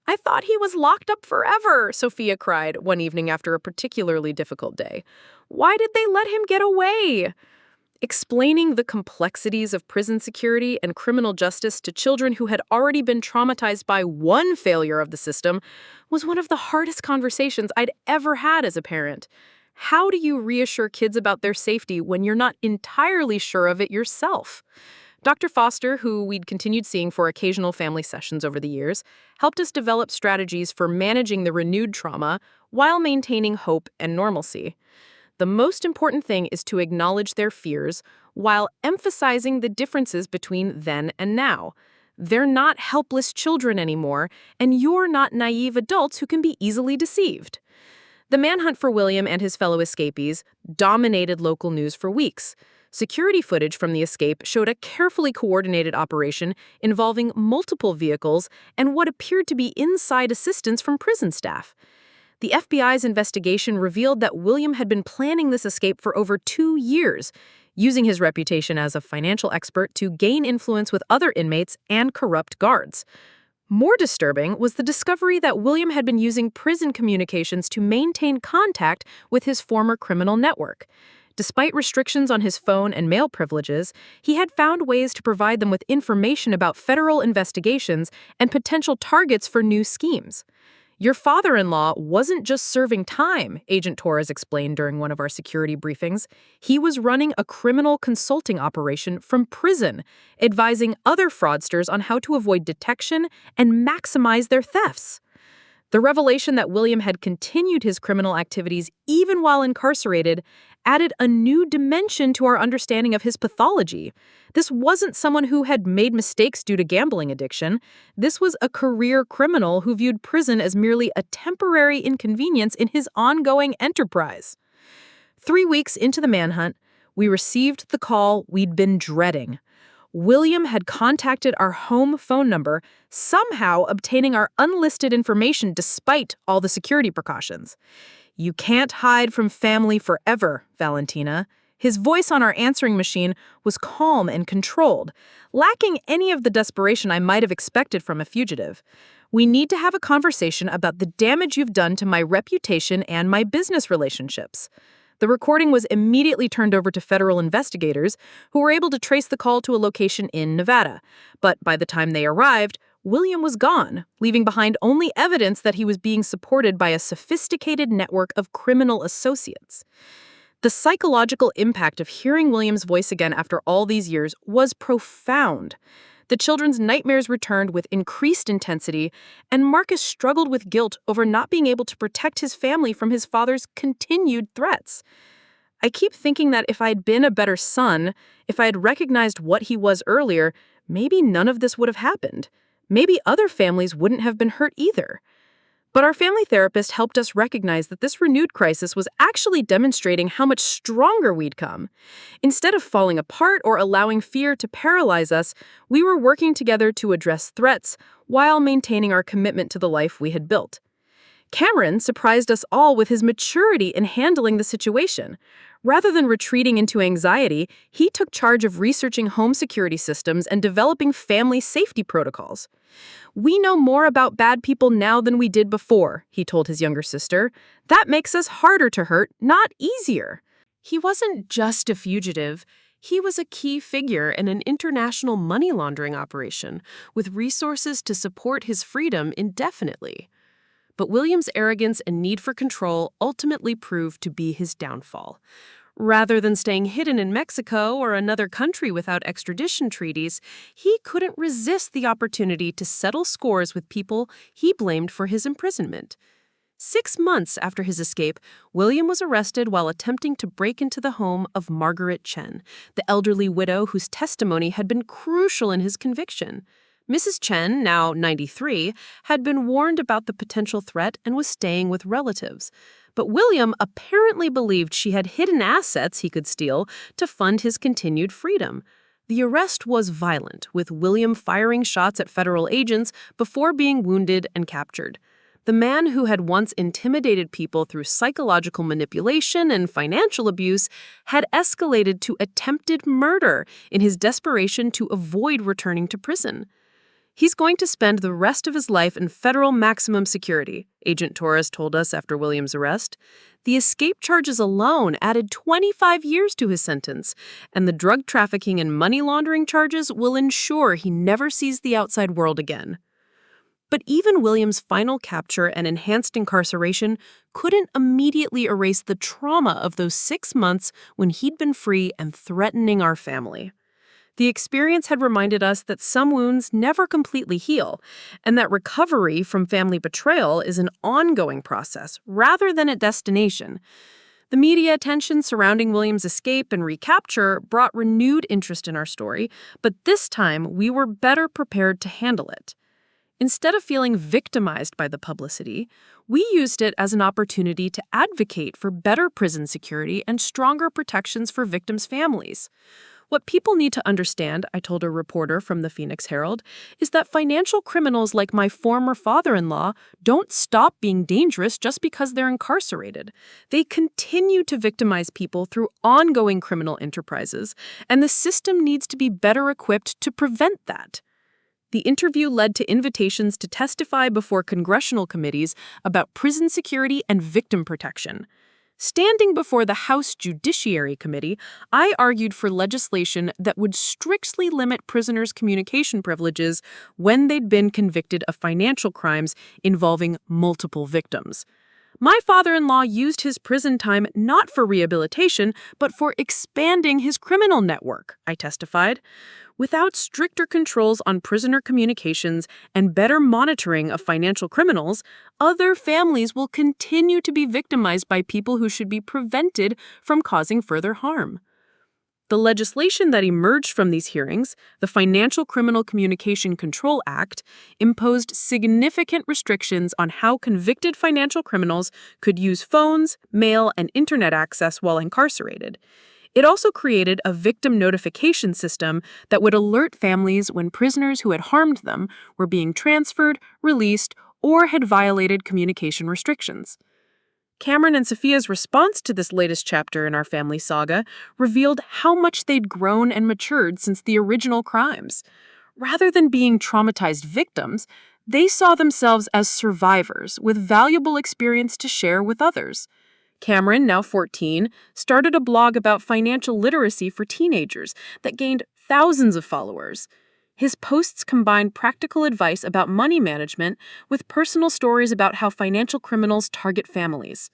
"I thought he was locked up forever," Sophia cried one evening after a particularly difficult day. "Why did they let him get away?" Explaining the complexities of prison security and criminal justice to children who had already been traumatized by one failure of the system was one of the hardest conversations I'd ever had as a parent. How do you reassure kids about their safety when you're not entirely sure of it yourself? Dr. Foster, who we'd continued seeing for occasional family sessions over the years, helped us develop strategies for managing the renewed trauma while maintaining hope and normalcy. The most important thing is to acknowledge their fears while emphasizing the differences between then and now. They're not helpless children anymore, and you're not naive adults who can be easily deceived. The manhunt for William and his fellow escapees dominated local news for weeks. Security footage from the escape showed a carefully coordinated operation involving multiple vehicles and what appeared to be inside assistance from prison staff. The FBI's investigation revealed that William had been planning this escape for over 2 years, using his reputation as a financial expert to gain influence with other inmates and corrupt guards. More disturbing was the discovery that William had been using prison communications to maintain contact with his former criminal network. Despite restrictions on his phone and mail privileges, he had found ways to provide them with information about federal investigations and potential targets for new schemes. "Your father-in-law wasn't just serving time," Agent Torres explained during one of our security briefings. "He was running a criminal consulting operation from prison, advising other fraudsters on how to avoid detection and maximize their thefts." The revelation that William had continued his criminal activities even while incarcerated added a new dimension to our understanding of his pathology. This wasn't someone who had made mistakes due to gambling addiction. This was a career criminal who viewed prison as merely a temporary inconvenience in his ongoing enterprise. 3 weeks into the manhunt, we received the call we'd been dreading. William had contacted our home phone number, somehow obtaining our unlisted information despite all the security precautions. "You can't hide from family forever, Valentina." His voice on our answering machine was calm and controlled, lacking any of the desperation I might have expected from a fugitive. "We need to have a conversation about the damage you've done to my reputation and my business relationships." The recording was immediately turned over to federal investigators, who were able to trace the call to a location in Nevada. But by the time they arrived, William was gone, leaving behind only evidence that he was being supported by a sophisticated network of criminal associates. The psychological impact of hearing William's voice again after all these years was profound. The children's nightmares returned with increased intensity, and Marcus struggled with guilt over not being able to protect his family from his father's continued threats. I keep thinking that if I'd been a better son, if I had recognized what he was earlier, maybe none of this would have happened. Maybe other families wouldn't have been hurt either. But our family therapist helped us recognize that this renewed crisis was actually demonstrating how much stronger we'd come. Instead of falling apart or allowing fear to paralyze us, we were working together to address threats while maintaining our commitment to the life we had built. Cameron surprised us all with his maturity in handling the situation. Rather than retreating into anxiety, he took charge of researching home security systems and developing family safety protocols. "We know more about bad people now than we did before," he told his younger sister. "That makes us harder to hurt, not easier." He wasn't just a fugitive. He was a key figure in an international money laundering operation with resources to support his freedom indefinitely. But William's arrogance and need for control ultimately proved to be his downfall. Rather than staying hidden in Mexico or another country without extradition treaties, he couldn't resist the opportunity to settle scores with people he blamed for his imprisonment. 6 months after his escape, William was arrested while attempting to break into the home of Margaret Chen, the elderly widow whose testimony had been crucial in his conviction. Mrs. Chen, now 93, had been warned about the potential threat and was staying with relatives. But William apparently believed she had hidden assets he could steal to fund his continued freedom. The arrest was violent, with William firing shots at federal agents before being wounded and captured. The man who had once intimidated people through psychological manipulation and financial abuse had escalated to attempted murder in his desperation to avoid returning to prison. "He's going to spend the rest of his life in federal maximum security," Agent Torres told us after William's arrest. The escape charges alone added 25 years to his sentence, and the drug trafficking and money laundering charges will ensure he never sees the outside world again. But even William's final capture and enhanced incarceration couldn't immediately erase the trauma of those 6 months when he'd been free and threatening our family. The experience had reminded us that some wounds never completely heal, and that recovery from family betrayal is an ongoing process rather than a destination. The media attention surrounding William's escape and recapture brought renewed interest in our story, but this time we were better prepared to handle it. Instead of feeling victimized by the publicity, we used it as an opportunity to advocate for better prison security and stronger protections for victims' families. "What people need to understand," I told a reporter from the Phoenix Herald, "is that financial criminals like my former father-in-law don't stop being dangerous just because they're incarcerated. They continue to victimize people through ongoing criminal enterprises, and the system needs to be better equipped to prevent that." The interview led to invitations to testify before congressional committees about prison security and victim protection. Standing before the House Judiciary Committee, I argued for legislation that would strictly limit prisoners' communication privileges when they'd been convicted of financial crimes involving multiple victims. My father-in-law used his prison time not for rehabilitation, but for expanding his criminal network, I testified. Without stricter controls on prisoner communications and better monitoring of financial criminals, other families will continue to be victimized by people who should be prevented from causing further harm. The legislation that emerged from these hearings, the Financial Criminal Communication Control Act, imposed significant restrictions on how convicted financial criminals could use phones, mail, and internet access while incarcerated. It also created a victim notification system that would alert families when prisoners who had harmed them were being transferred, released, or had violated communication restrictions. Cameron and Sophia's response to this latest chapter in our family saga revealed how much they'd grown and matured since the original crimes. Rather than being traumatized victims, they saw themselves as survivors with valuable experience to share with others. Cameron, now 14, started a blog about financial literacy for teenagers that gained thousands of followers. His posts combined practical advice about money management with personal stories about how financial criminals target families.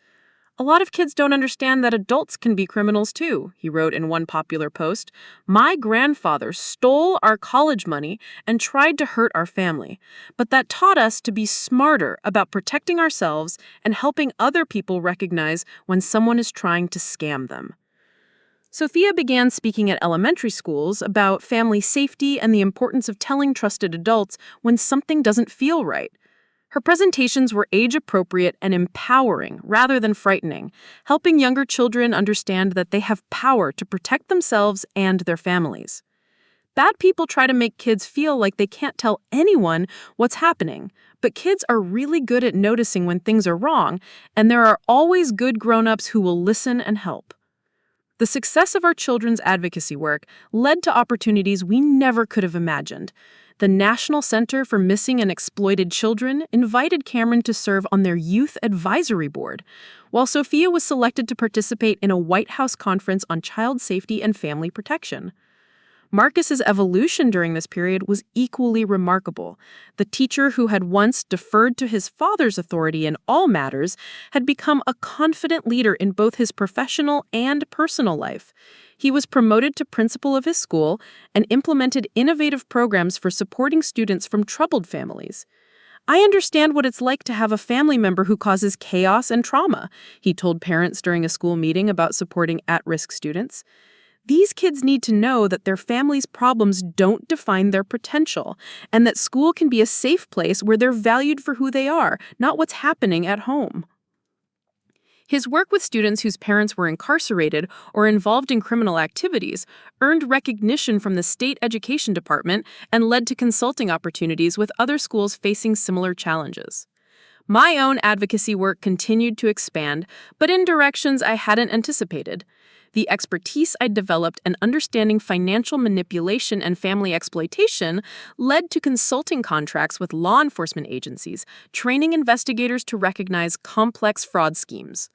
A lot of kids don't understand that adults can be criminals too, he wrote in one popular post. My grandfather stole our college money and tried to hurt our family, but that taught us to be smarter about protecting ourselves and helping other people recognize when someone is trying to scam them. Sophia began speaking at elementary schools about family safety and the importance of telling trusted adults when something doesn't feel right. Her presentations were age-appropriate and empowering rather than frightening, helping younger children understand that they have power to protect themselves and their families. Bad people try to make kids feel like they can't tell anyone what's happening, but kids are really good at noticing when things are wrong, and there are always good grown-ups who will listen and help. The success of our children's advocacy work led to opportunities we never could have imagined. The National Center for Missing and Exploited Children invited Cameron to serve on their Youth Advisory Board, while Sophia was selected to participate in a White House conference on child safety and family protection. Marcus's evolution during this period was equally remarkable. The teacher who had once deferred to his father's authority in all matters had become a confident leader in both his professional and personal life. He was promoted to principal of his school and implemented innovative programs for supporting students from troubled families. I understand what it's like to have a family member who causes chaos and trauma, he told parents during a school meeting about supporting at-risk students. These kids need to know that their family's problems don't define their potential, and that school can be a safe place where they're valued for who they are, not what's happening at home. His work with students whose parents were incarcerated or involved in criminal activities earned recognition from the state education department and led to consulting opportunities with other schools facing similar challenges. My own advocacy work continued to expand, but in directions I hadn't anticipated. The expertise I'd developed and understanding financial manipulation and family exploitation led to consulting contracts with law enforcement agencies, training investigators to recognize complex fraud schemes.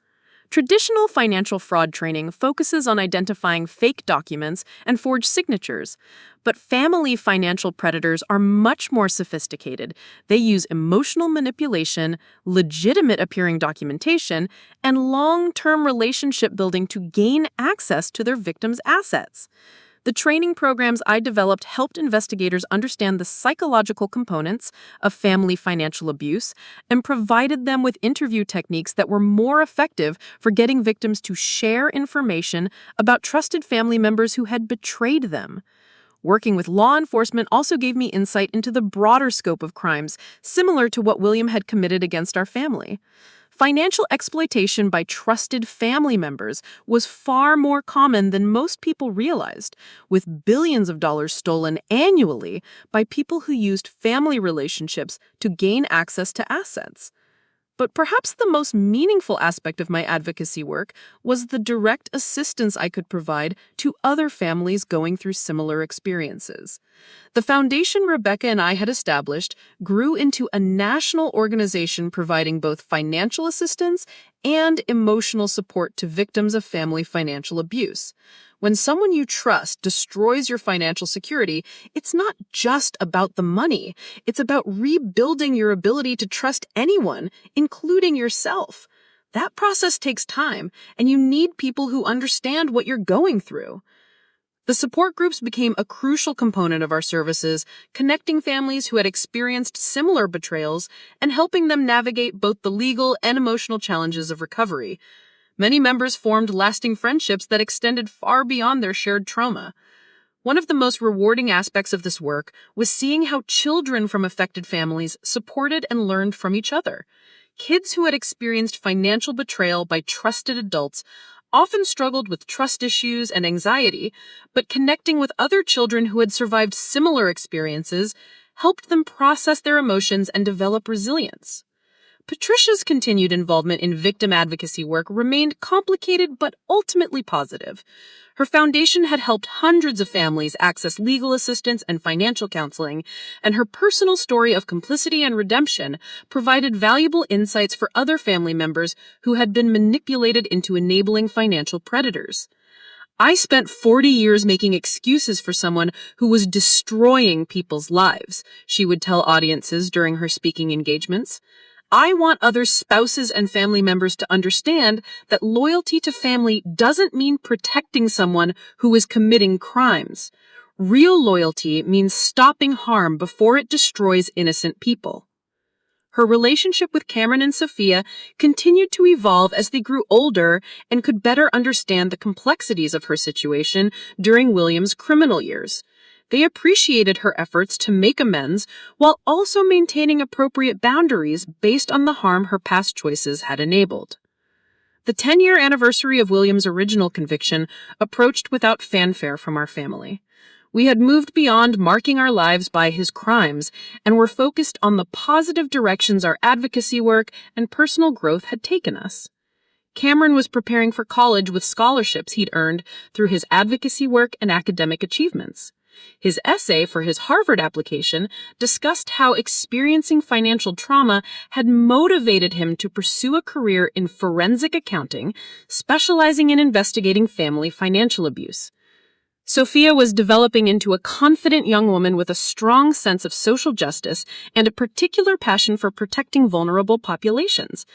Traditional financial fraud training focuses on identifying fake documents and forged signatures, but family financial predators are much more sophisticated. They use emotional manipulation, legitimate-appearing documentation, and long-term relationship building to gain access to their victims' assets. The training programs I developed helped investigators understand the psychological components of family financial abuse and provided them with interview techniques that were more effective for getting victims to share information about trusted family members who had betrayed them. Working with law enforcement also gave me insight into the broader scope of crimes, similar to what William had committed against our family. Financial exploitation by trusted family members was far more common than most people realized, with billions of dollars stolen annually by people who used family relationships to gain access to assets. But perhaps the most meaningful aspect of my advocacy work was the direct assistance I could provide to other families going through similar experiences. The foundation Rebecca and I had established grew into a national organization providing both financial assistance and emotional support to victims of family financial abuse. When someone you trust destroys your financial security, it's not just about the money. It's about rebuilding your ability to trust anyone, including yourself. That process takes time, and you need people who understand what you're going through. The support groups became a crucial component of our services, connecting families who had experienced similar betrayals and helping them navigate both the legal and emotional challenges of recovery. Many members formed lasting friendships that extended far beyond their shared trauma. One of the most rewarding aspects of this work was seeing how children from affected families supported and learned from each other. Kids who had experienced financial betrayal by trusted adults often struggled with trust issues and anxiety, but connecting with other children who had survived similar experiences helped them process their emotions and develop resilience. Patricia's continued involvement in victim advocacy work remained complicated but ultimately positive. Her foundation had helped hundreds of families access legal assistance and financial counseling, and her personal story of complicity and redemption provided valuable insights for other family members who had been manipulated into enabling financial predators. I spent 40 years making excuses for someone who was destroying people's lives, she would tell audiences during her speaking engagements. I want other spouses and family members to understand that loyalty to family doesn't mean protecting someone who is committing crimes. Real loyalty means stopping harm before it destroys innocent people. Her relationship with Cameron and Sophia continued to evolve as they grew older and could better understand the complexities of her situation during William's criminal years. They appreciated her efforts to make amends while also maintaining appropriate boundaries based on the harm her past choices had enabled. The 10-year anniversary of William's original conviction approached without fanfare from our family. We had moved beyond marking our lives by his crimes and were focused on the positive directions our advocacy work and personal growth had taken us. Cameron was preparing for college with scholarships he'd earned through his advocacy work and academic achievements. His essay for his Harvard application discussed how experiencing financial trauma had motivated him to pursue a career in forensic accounting, specializing in investigating family financial abuse. Sophia was developing into a confident young woman with a strong sense of social justice and a particular passion for protecting vulnerable populations.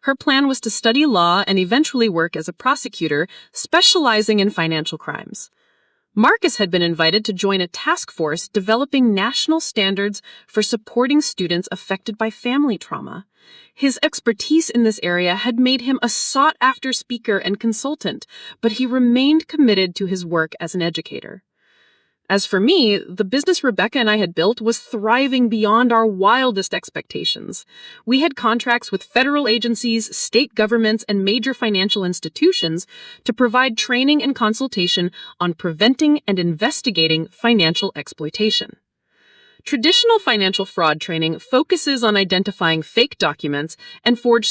Her plan was to study law and eventually work as a prosecutor, specializing in financial crimes. Marcus had been invited to join a task force developing national standards for supporting students affected by family trauma. His expertise in this area had made him a sought-after speaker and consultant, but he remained committed to his work as an educator. As for me, the business Rebecca and I had built was thriving beyond our wildest expectations. We had contracts with federal agencies, state governments, and major financial institutions to provide training and consultation on preventing and investigating financial exploitation. Traditional financial fraud training focuses on identifying fake documents and forged